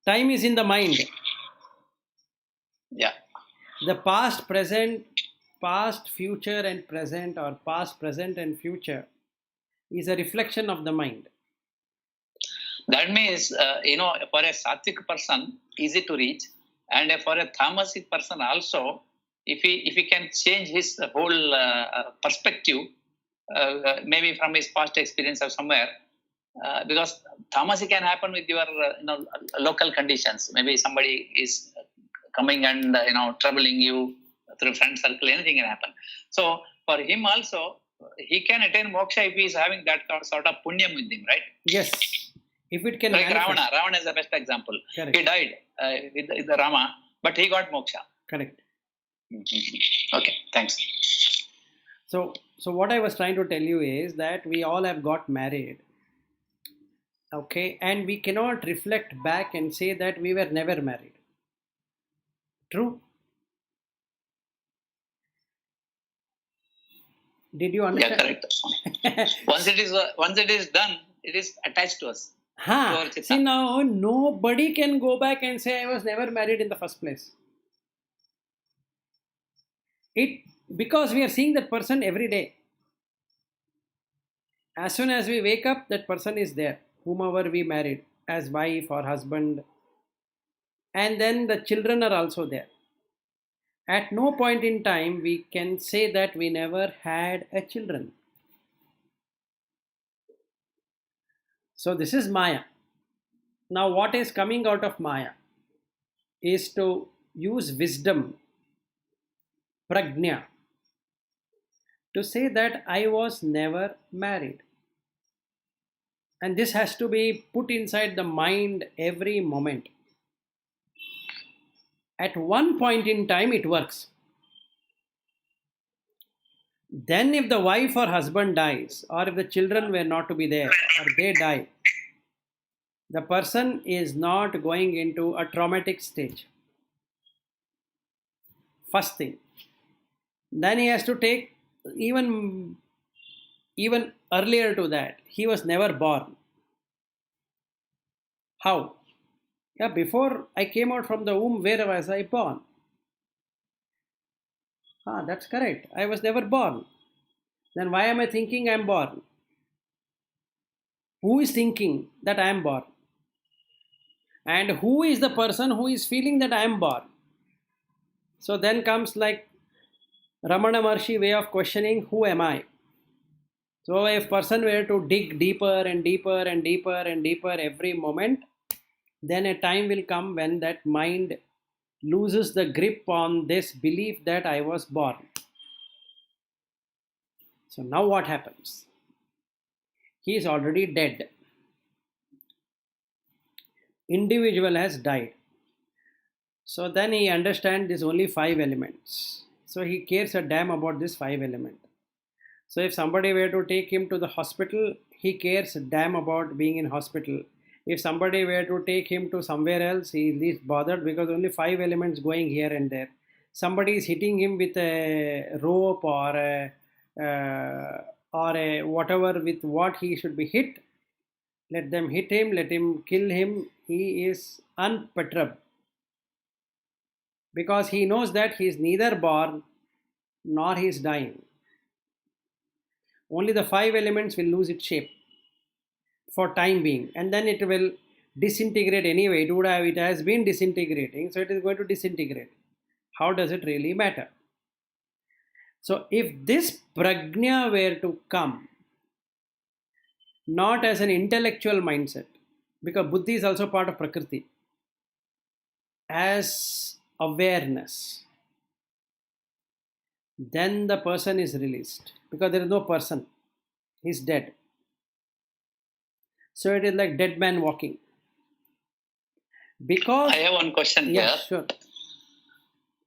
Time is in the mind. Yeah. The past, future and present, or past, present and future is a reflection of the mind. That means, for a sattvic person, easy to reach, and for a tamasic person also, if he can change his whole perspective, maybe from his past experience or somewhere, because tamasic can happen with your local conditions. Maybe somebody is coming and troubling you through friend circle, anything can happen. So for him also, he can attain moksha if he is having that sort of punyam with him, right? Yes. If it can Like manifest. Ravana is the best example. Correct. He died with the Rama, but he got moksha. Correct. Okay, thanks. So what I was trying to tell you is that we all have got married. Okay, and we cannot reflect back and say that we were never married. True? Did you Yeah, understand? correct. Once it is done, it is attached to us. To our chitta. See, now nobody can go back and say I was never married in the first place. Because we are seeing that person every day. As soon as we wake up, that person is there, whomever we married, as wife or husband. And then the children are also there. At no point in time we can say that we never had a children. So this is Maya. Now what is coming out of Maya is to use wisdom, prajna, to say that I was never married. And this has to be put inside the mind every moment. At one point in time it works. Then if the wife or husband dies, or if the children were not to be there, or they die, the person is not going into a traumatic stage. First thing. Then he has to take even earlier to that. He was never born. How? Yeah, before I came out from the womb, where was I born? That's correct. I was never born. Then why am I thinking I am born? Who is thinking that I am born? And who is the person who is feeling that I am born? So then comes like Ramana Maharshi way of questioning, who am I? So if person were to dig deeper and deeper and deeper and deeper every moment, then a time will come when that mind loses the grip on this belief that I was born. So now what happens? He is already dead. Individual has died. So then he understands there's only 5 elements. So he cares a damn about this 5 element. So if somebody were to take him to the hospital, he cares a damn about being in hospital. If somebody were to take him to somewhere else, he is least bothered because only 5 elements going here and there. Somebody is hitting him with a rope or a whatever with what he should be hit. Let them hit him, let him kill him. He is unperturbed. Because he knows that he is neither born nor he is dying. Only the 5 elements will lose its shape for time being, and then it will disintegrate anyway. It has been disintegrating, so it is going to disintegrate. How does it really matter? So if this prajna were to come not as an intellectual mindset, because buddhi is also part of prakriti, as awareness, then the person is released, because there is no person, he is dead. So it is like dead man walking. Because I have one question yeah, here.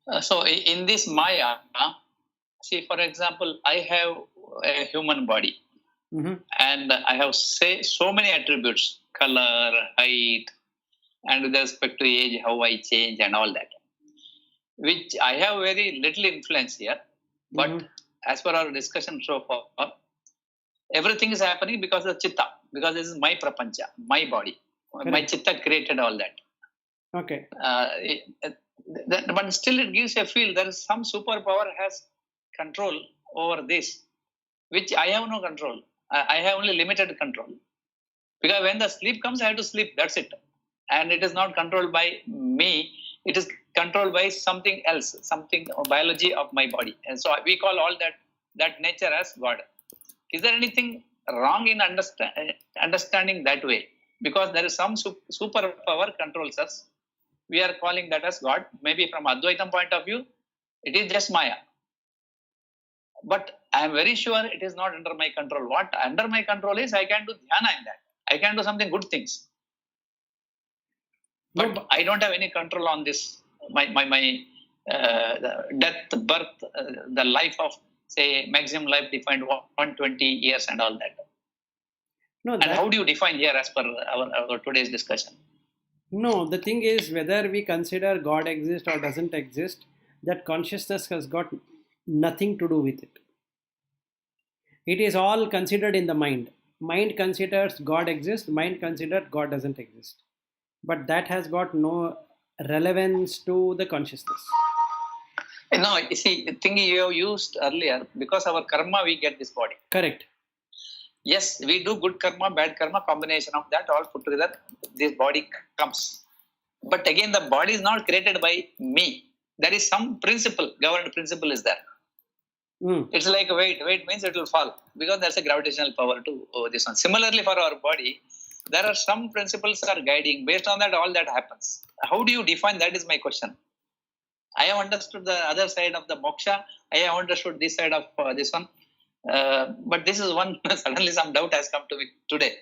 sure. So in this Maya, see, for example, I have a human body, and I have so many attributes: color, height, and with respect to age, how I change and all that, which I have very little influence here. But as per our discussion so far, everything is happening because of chitta, because this is my prapancha, my body. Correct. My chitta created all that. Okay. But still it gives a feel there is some superpower has control over this, which I have no control. I have only limited control. Because when the sleep comes, I have to sleep. That's it. And it is not controlled by me. It is controlled by something else, something biology of my body. And so we call all that nature as God. Is there anything wrong in understanding that way? Because there is some superpower controls us. We are calling that as God. Maybe from Advaitam point of view, it is just Maya. But I am very sure it is not under my control. What under my control is I can do dhyana in that. I can do something good things. But No, I don't have any control on this. My the death, birth, the life of, say, maximum life defined 120 years and all that. no, And that, how do you define here as per our today's discussion? no, the thing is whether we consider God exists or doesn't exist, that consciousness has got nothing to do with it. It is all considered in the mind. Mind considers God exists, mind considers God doesn't exist. But that has got no relevance to the consciousness. No, you see, the thing you have used earlier, because our karma, we get this body. Correct. Yes, we do good karma, bad karma, combination of that all put together, this body comes. But again, the body is not created by me. There is some principle, governed principle is there. It's like weight. Weight means it will fall because there's a gravitational power to this one. Similarly, for our body, there are some principles are guiding. Based on that, all that happens. How do you define? That is my question. I have understood the other side of the moksha. I have understood this side of this one. But this is one, suddenly some doubt has come to me today.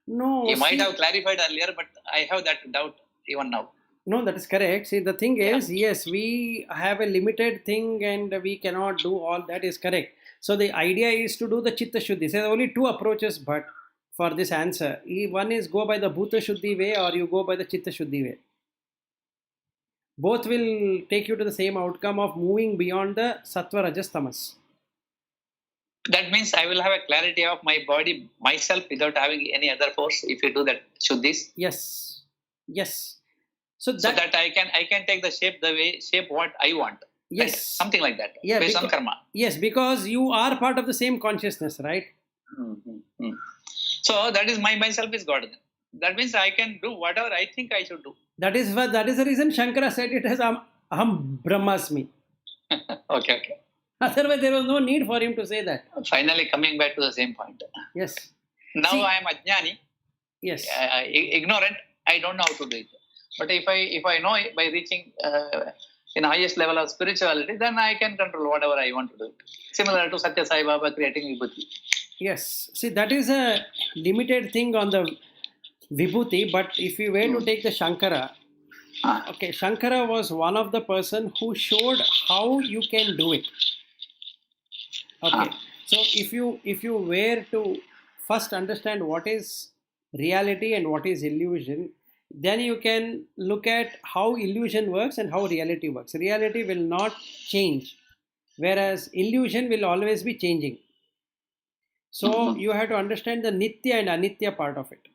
No, You might have clarified earlier, but I have that doubt even now. no, that is correct. See, the thing is, yes, we have a limited thing and we cannot do all that is correct. So the idea is to do the Chitta Shuddhi. There are only two approaches but for this answer. One is go by the Bhuta Shuddhi way or you go by the Chitta Shuddhi way. Both will take you to the same outcome of moving beyond the Sattva, Rajas, Tamas. That means I will have a clarity of my body, myself, without having any other force. If you do that, Shuddhis. Yes. Yes. So that I can take the shape what I want. Yes. Right? Something like that. Yeah, based on karma. Yes, because you are part of the same consciousness, right? So that is myself is God. That means I can do whatever I think I should do. That is the reason Shankara said it as Aham Brahmasmi. Okay. Otherwise, there was no need for him to say that. Finally, coming back to the same point. Yes. Now See, I am ajnani. Yes. Ignorant. I don't know how to do it. But if I know it by reaching in highest level of spirituality, then I can control whatever I want to do. Similar to Satya Sai Baba creating Vibhuti. Yes. See, that is a limited thing on the Vibhuti. But if we were to take the Shankara, okay, Shankara was one of the person who showed how you can do it. Okay. So if you were to first understand what is reality and what is illusion, then you can look at how illusion works and how reality works. Reality will not change, whereas illusion will always be changing. So you have to understand the Nitya and Anitya part of it.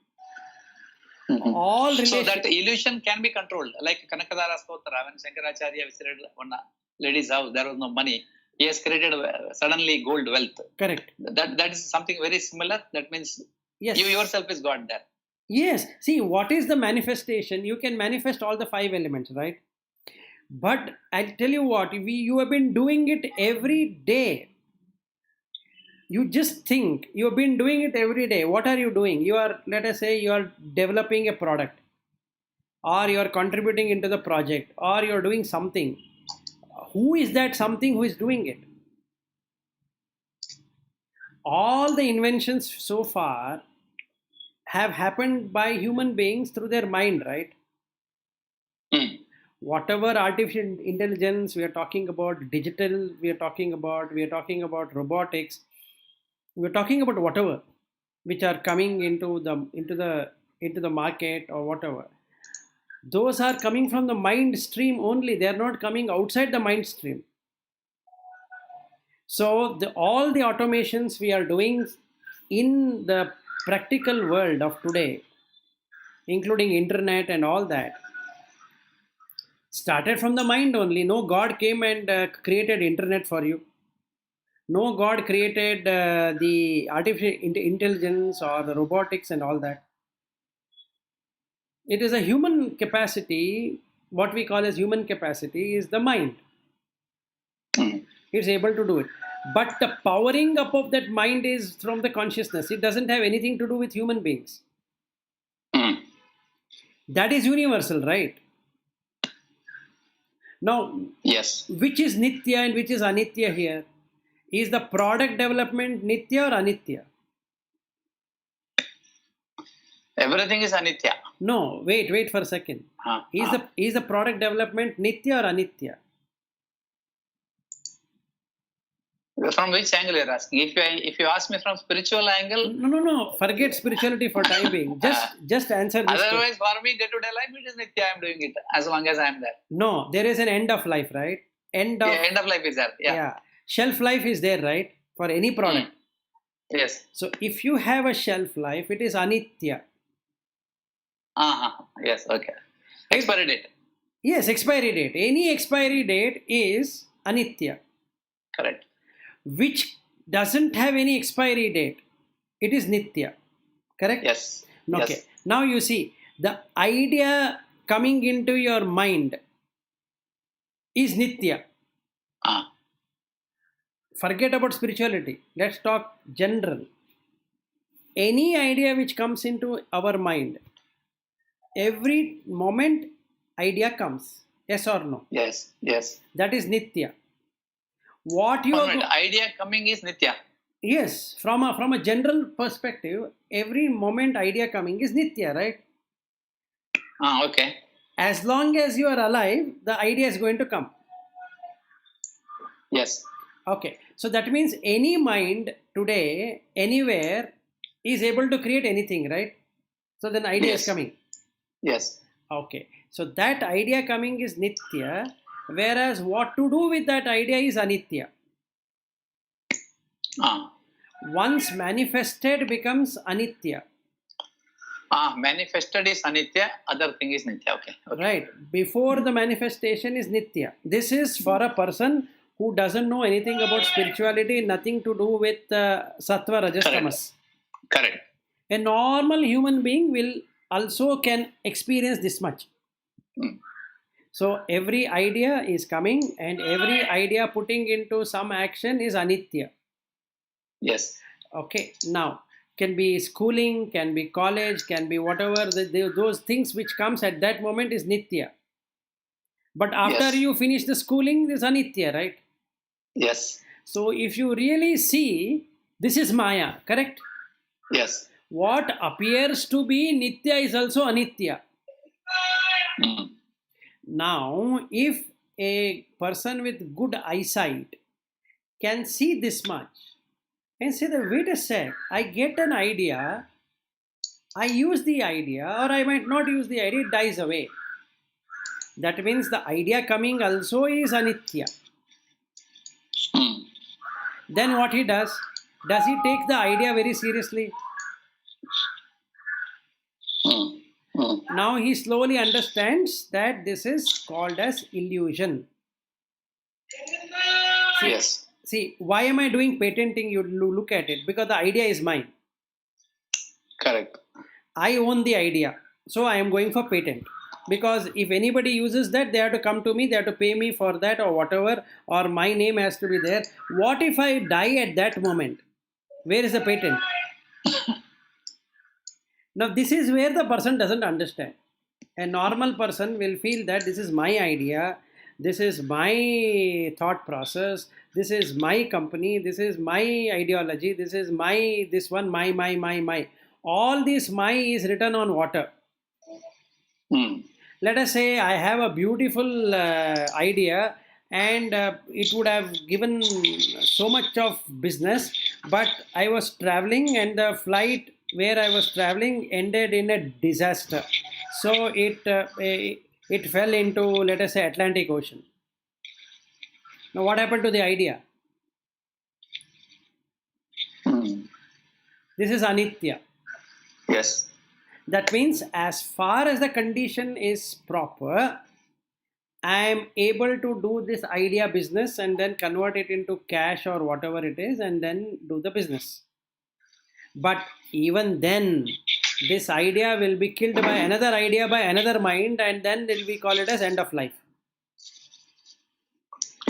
All So that illusion can be controlled. Like Kanakadara Stotra, when Shankaracharya visited one lady's house, there was no money. He has created suddenly gold wealth. Correct. That is something very similar. That means yes. You yourself is God there. Yes. See, what is the manifestation? You can manifest all the 5 elements, right? But I'll tell you what, you have been doing it every day. You just think, you have been doing it every day. What are you doing? You are, let us say, you are developing a product, or you are contributing into the project, or you are doing something. Who is that something who is doing it? All the inventions so far have happened by human beings through their mind, right? Whatever artificial intelligence we are talking about, digital we are talking about robotics, we are talking about whatever which are coming into the market or whatever. Those are coming from the mind stream only. They are not coming outside the mind stream. So all the automations we are doing in the practical world of today, including internet and all that, started from the mind only. No God came and created internet for you. No God created the artificial intelligence or the robotics and all that. It is a human capacity. What we call as human capacity is the mind. It's able to do it. But the powering up of that mind is from the consciousness. It doesn't have anything to do with human beings. That is universal, right? Now, yes. Which is Nitya and which is Anitya here? Is the product development Nitya or Anitya? Everything is anitya. No, wait for a second. Is the product development nitya or anitya? From which angle you are asking? If you ask me from spiritual angle, No. Forget spirituality for time being. Just answer this question. otherwise for me day-to-day life it is nitya. I am doing it as long as I am there. No, there is an end of life, right? End of life is there. Yeah. Shelf life is there, right? For any product. Yes. So if you have a shelf life, it is anitya. Yes. Okay. Expiry date. Yes, expiry date. Any expiry date is anitya. Correct. Which doesn't have any expiry date, it is nitya. Correct? Yes. Okay. Yes. Now you see, the idea coming into your mind is nitya. Forget about spirituality. Let's talk general. Any idea which comes into our mind, every moment idea comes. Yes or no? Yes. Yes. That is nitya. What you are idea coming is nitya. Yes, from a general perspective, every moment idea coming is nitya, right? Okay. As long as you are alive, the idea is going to come. Yes. Okay, so that means any mind today, anywhere, is able to create anything, right? So then idea is coming. Yes. Okay, so that idea coming is nitya, whereas what to do with that idea is anitya. Once manifested becomes anitya. Manifested is anitya, other thing is nitya. Okay. Right. Before the manifestation is nitya. This is for a person who doesn't know anything about spirituality, nothing to do with sattva, rajas, tamas. Correct. A normal human being will also can experience this much. So every idea is coming and every idea putting into some action is anitya. Yes. Okay. Now, can be schooling, can be college, can be whatever, those things which comes at that moment is nitya. But after you finish the schooling, is anitya, right? Yes. So if you really see, this is maya, correct? Yes. What appears to be nitya is also anitya. Now, if a person with good eyesight can see this much and say that, wait a sec, I get an idea, I use the idea, or I might not use the idea, it dies away. That means the idea coming also is anitya. Then what he does he take the idea very seriously? Now he slowly understands that this is called as illusion. Yes. See, why am I doing patenting? You look at it, because the idea is mine. Correct. I own the idea, so I am going for patent. Because if anybody uses that, they have to come to me, they have to pay me for that or whatever, or my name has to be there. What if I die at that moment? Where is the patent? Now, this is where the person doesn't understand. A normal person will feel that this is my idea, this is my thought process, this is my company, this is my ideology, this is my, this one, my. All this my is written on water. Let us say I have a beautiful idea and it would have given so much of business, but I was traveling and the flight where I was traveling ended in a disaster. So it fell into, let us say, Atlantic Ocean. Now what happened to the idea? This is anitya. Yes. That means as far as the condition is proper, I am able to do this idea business and then convert it into cash or whatever it is and then do the business. But even then, this idea will be killed by another idea by another mind, and then we call it as end of life.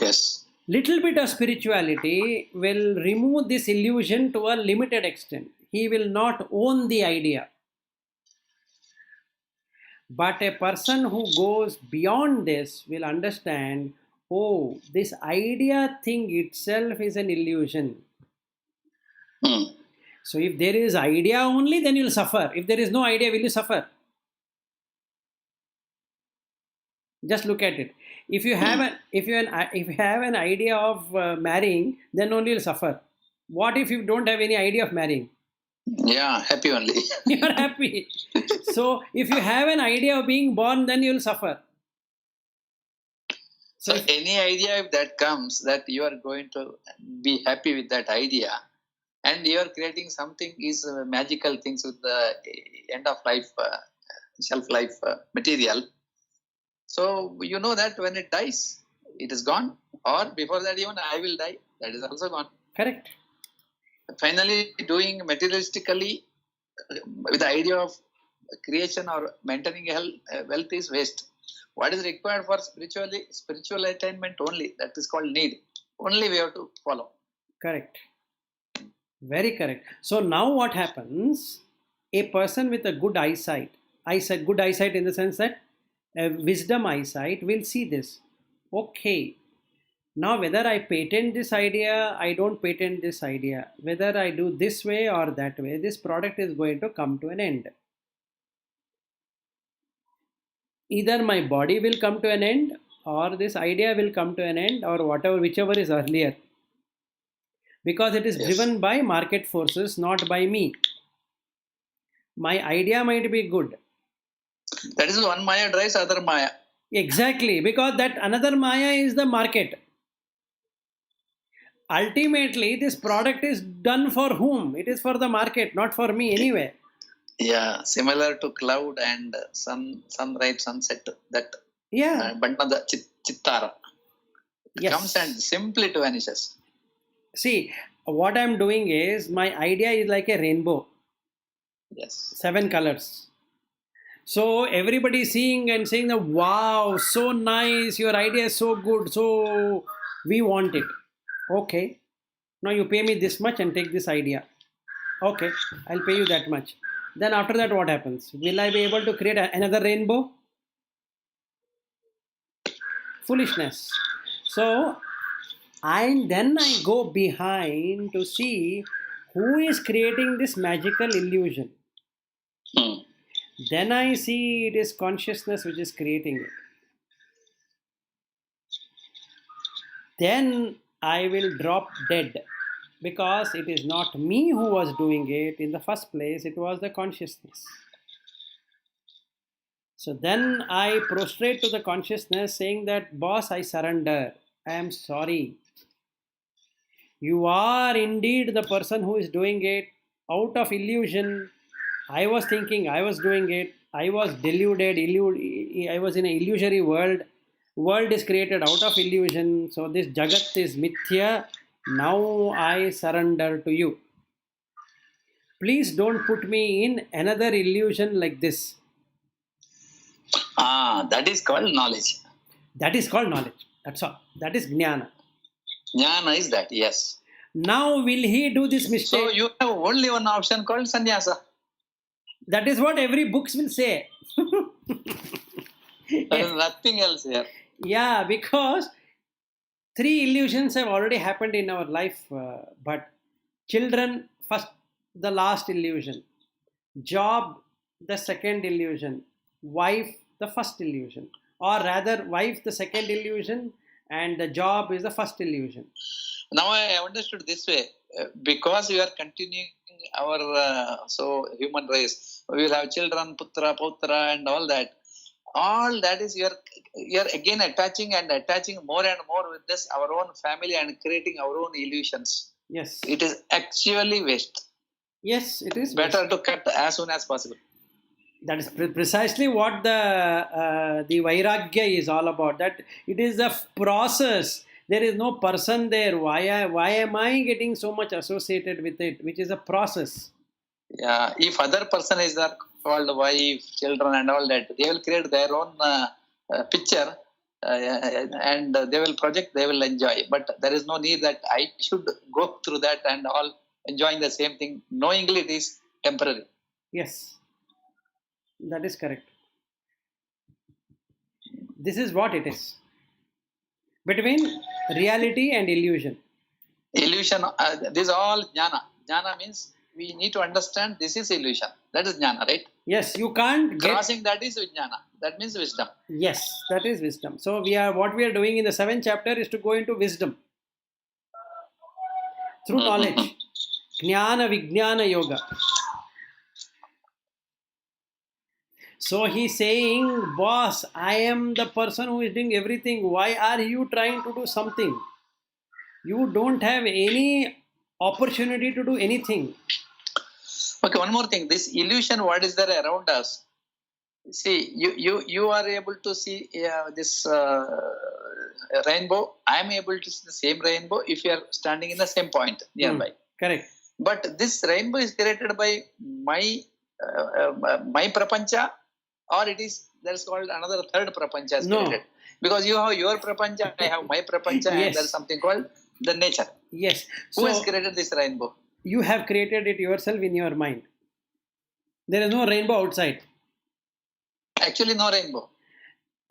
Yes. Little bit of spirituality will remove this illusion to a limited extent. He will not own the idea. But a person who goes beyond this will understand, oh, this idea thing itself is an illusion. So if there is idea only, then you'll suffer. If there is no idea, will you suffer? Just look at it. If you have an idea of marrying, then only you'll suffer. What if you don't have any idea of marrying? Yeah, happy only. You are happy. So if you have an idea of being born, then you'll suffer. So any idea if that comes, that you are going to be happy with that idea, and you are creating something is magical things with the end of life, shelf life material. So you know that when it dies, it is gone, or before that even I will die, that is also gone. Correct. Finally, doing materialistically with the idea of creation or maintaining wealth is waste. What is required for spiritual attainment only, that is called need. Only we have to follow. Correct. Very correct. So now what happens? A person with a good eyesight in the sense that a wisdom eyesight will see this. Okay, now whether I patent this idea, I don't patent this idea, whether I do this way or that way, this product is going to come to an end. Either my body will come to an end, or this idea will come to an end, or whichever is earlier. Because it is driven by market forces, not by me. My idea might be good. That is one Maya drives other Maya. Exactly, because that another Maya is the market. Ultimately, this product is done for whom? It is for the market, not for me anyway. Yeah, similar to cloud and sunrise, sunset. That Bandana Chittara. It comes and simply to vanishes. See, what I'm doing is, my idea is like a rainbow. Yes. 7 colors. So everybody seeing and saying that, wow, so nice, your idea is so good, so we want it. Okay, now you pay me this much and take this idea. Okay, I'll pay you that much. Then after that, what happens? Will I be able to create another rainbow? Foolishness. So, then I go behind to see who is creating this magical illusion. Then I see it is consciousness which is creating it. Then I will drop dead, because it is not me who was doing it in the first place, it was the consciousness. So then I prostrate to the consciousness saying that, boss, I surrender. I am sorry. You are indeed the person who is doing it out of illusion. I was thinking I was doing it. I was deluded. I was in an illusory world. World is created out of illusion. So this Jagat is mithya. Now I surrender to you. Please don't put me in another illusion like this. That is called knowledge. That is called knowledge. That's all. That is Gyana. Jnana is that, yes. Now will he do this mistake? So you have only one option called sannyasa. That is what every books will say. There is nothing else here. Yeah, because 3 illusions have already happened in our life. But children, first, the last illusion. Job, the second illusion. Wife, the first illusion. Or rather, wife, the second illusion, and the job is the first illusion. Now I understood this way. Because we are continuing our human race, we will have children, putra, putra, and all that. All that is you are again attaching more and more with this our own family and creating our own illusions. Yes. It is actually waste. Yes, it is better waste. to cut as soon as possible. That is precisely what the Vairagya is all about. That it is a process. There is no person there. Why am I getting so much associated with it? Which is a process. Yeah, if other person is there called wife, children, and all that, they will create their own picture and they will project. They will enjoy. But there is no need that I should go through that and all enjoying the same thing, knowingly it is temporary. Yes. That is correct. This is what it is. Between reality and illusion. Illusion, this is all jnana. Jnana means we need to understand this is illusion. That is jnana, right? Yes, you can't get... Crossing that is vijnana. That means wisdom. Yes, that is wisdom. So what we are doing in the 7th chapter is to go into wisdom through knowledge. Gyana, vignana, yoga. So he's saying, boss, I am the person who is doing everything. Why are you trying to do something? You don't have any opportunity to do anything. Okay, one more thing. This illusion, what is there around us? See, you are able to see this rainbow. I am able to see the same rainbow if you are standing in the same point nearby. Correct. But this rainbow is created by my prapancha, or there's called another third prapancha is created. Because you have your prapancha, I have my prapancha, and there's something called the nature. Yes. Who has created this rainbow? You have created it yourself in your mind. There is no rainbow outside. Actually, no rainbow.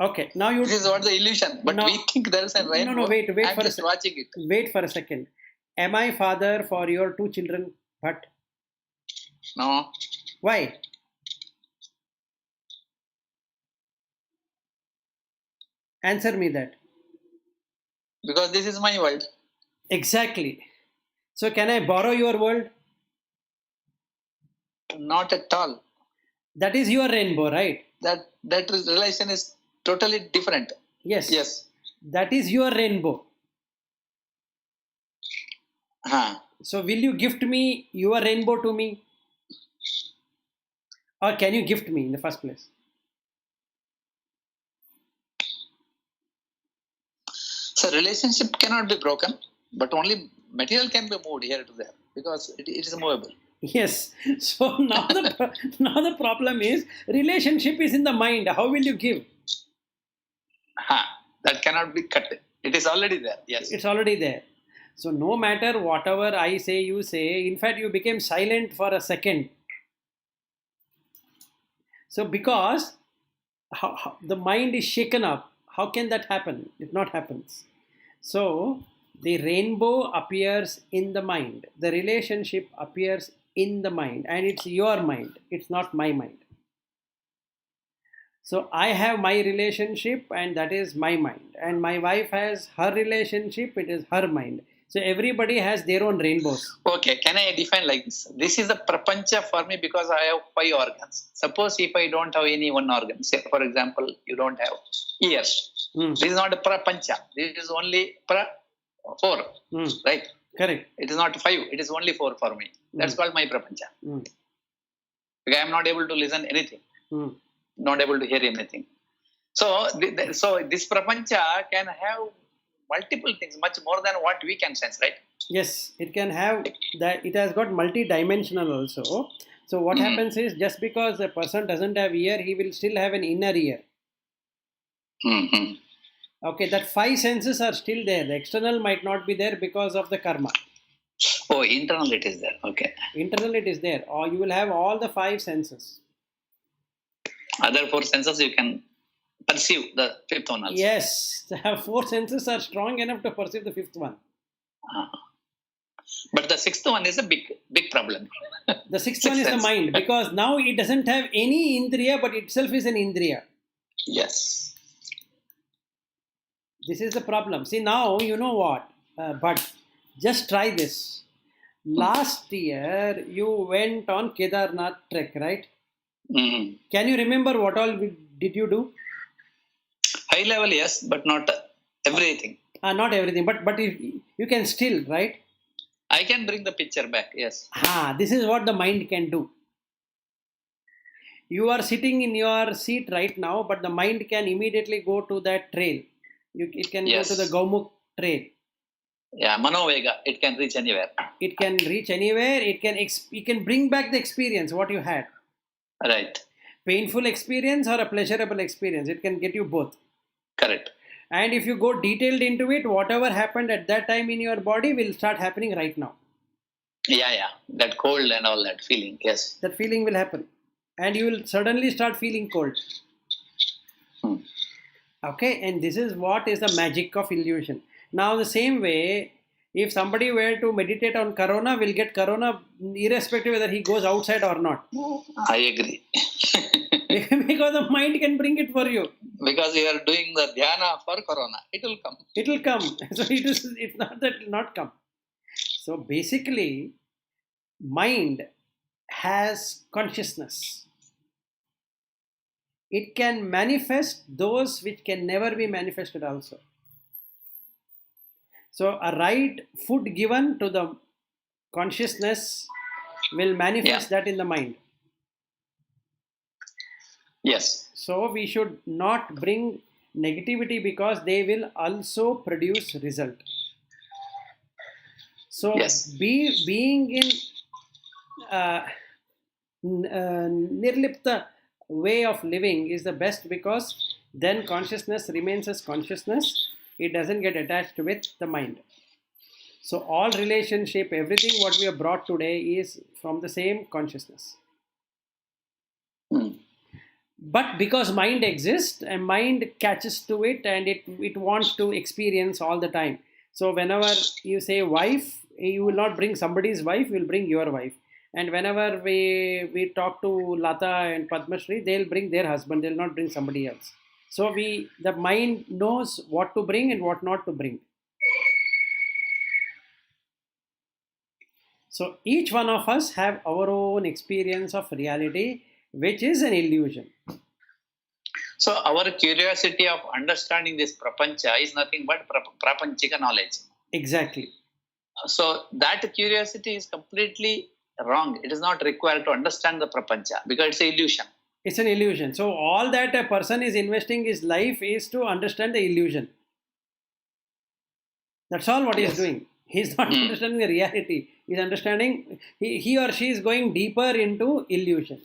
Okay, now this is what the illusion. But we think there is a rainbow. No, wait I'm for just watching it. Wait for a second. Am I father for your 2 children? But no. Why? Answer me that. Because this is my world. Exactly. So can I borrow your world? Not at all. That is your rainbow, right? That relation is totally different. Yes. Yes. That is your rainbow. So will you gift me your rainbow to me? Or can you gift me in the first place? So relationship cannot be broken, but only material can be moved here to there because it is movable. Yes. So now the problem is relationship is in the mind. How will you give? That cannot be cut. It is already there. Yes. It's already there. So no matter whatever I say, you say, in fact, you became silent for a second. So because the mind is shaken up, how can that happen? It not happens. So the rainbow appears in the mind. The relationship appears in the mind, and it's your mind. It's not my mind. So I have my relationship, and that is my mind. And my wife has her relationship, it is her mind. So everybody has their own rainbows. Okay, can I define like this? This is the prapancha for me because I have 5 organs. Suppose if I don't have any one organ, say for example, you don't have ears. This is not a prapancha. This is only 4. Right? Correct. It is not 5. It is only 4 for me. That's called my prapancha. Because I am not able to listen anything. Not able to hear anything. So this prapancha can have multiple things, much more than what we can sense, right? Yes, it can have that. It has got multi-dimensional also. So what happens is, just because a person doesn't have ear, he will still have an inner ear. Okay, that 5 senses are still there. The external might not be there because of the karma. Oh, internal it is there. Okay. Internal it is there. Or you will have all the 5 senses. Other 4 senses you can perceive the 5th one also. Yes, the 4 senses are strong enough to perceive the 5th one. But the 6th one is a big problem. The 6th one is the mind, because now it doesn't have any indriya, but itself is an indriya. Yes. This is the problem. See, now you know what, but just try this. Last year you went on Kedarnath trek, right? Can you remember what all did you do? High level, yes, but not everything. Not everything, but you can still, right? I can bring the picture back, yes. This is what the mind can do. You are sitting in your seat right now, but the mind can immediately go to that trail. It can go to the Gaumukh trail. Yeah, Manovega, it can reach anywhere. It can reach anywhere. It can bring back the experience, what you had. Right. Painful experience or a pleasurable experience. It can get you both. Correct. And if you go detailed into it, whatever happened at that time in your body will start happening right now. Yeah. That cold and all that feeling, yes. That feeling will happen. And you will suddenly start feeling cold. Okay, and this is what is the magic of illusion. Now the same way, If somebody were to meditate on corona, will get corona irrespective whether he goes outside or not. I agree. Because the mind can bring it for you. Because you are doing the dhyana for corona, it will come. It will come. So it's not that it will not come. So basically, mind has consciousness. It can manifest those which can never be manifested also. So a right food given to the consciousness will manifest that in the mind. Yes. So we should not bring negativity because they will also produce result. So Yes. being in nirlipta way of living is the best, because then consciousness remains as consciousness. It doesn't get attached with the mind. So all relationship, everything what we have brought today is from the same consciousness. But because mind exists and mind catches to it and it wants to experience all the time. So whenever you say wife, you will not bring somebody's wife, you will bring your wife. And whenever we talk to Lata and Padma Shri, they'll bring their husband, they'll not bring somebody else. So the mind knows what to bring and what not to bring. So each one of us have our own experience of reality, which is an illusion. So our curiosity of understanding this prapancha is nothing but prapanchika knowledge. Exactly. So that curiosity is completely wrong. It is not required to understand the prapancha because it's an illusion. It's an illusion. So all that a person is investing his life is to understand the illusion. That's all what he is doing. He's not understanding the reality. He's understanding, he or she is going deeper into illusion.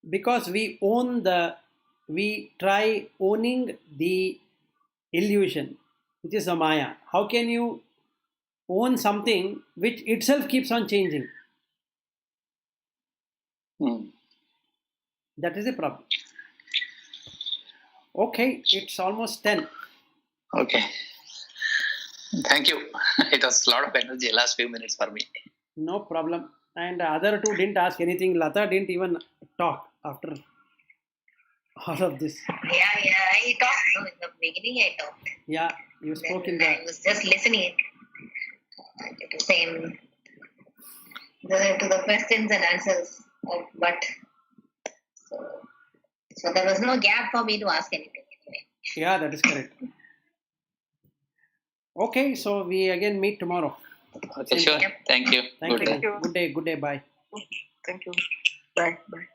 Because we try owning the illusion, which is a Maya. How can you own something which itself keeps on changing? That is the problem. Okay, it's almost 10. Okay. Thank you. It was a lot of energy last few minutes for me. No problem. And the other two didn't ask anything. Lata didn't even talk after all of this. Yeah, I talked. No, in the beginning I talked. Yeah, you spoke in I the... was just listening to the same, to the questions and answers of what. So there was no gap for me to ask anything anyway. Yeah, that is correct. Okay, so we again meet tomorrow. Okay, sure. Thank you. Thank Good you. day. Good day. Bye. Thank you. Bye. Bye.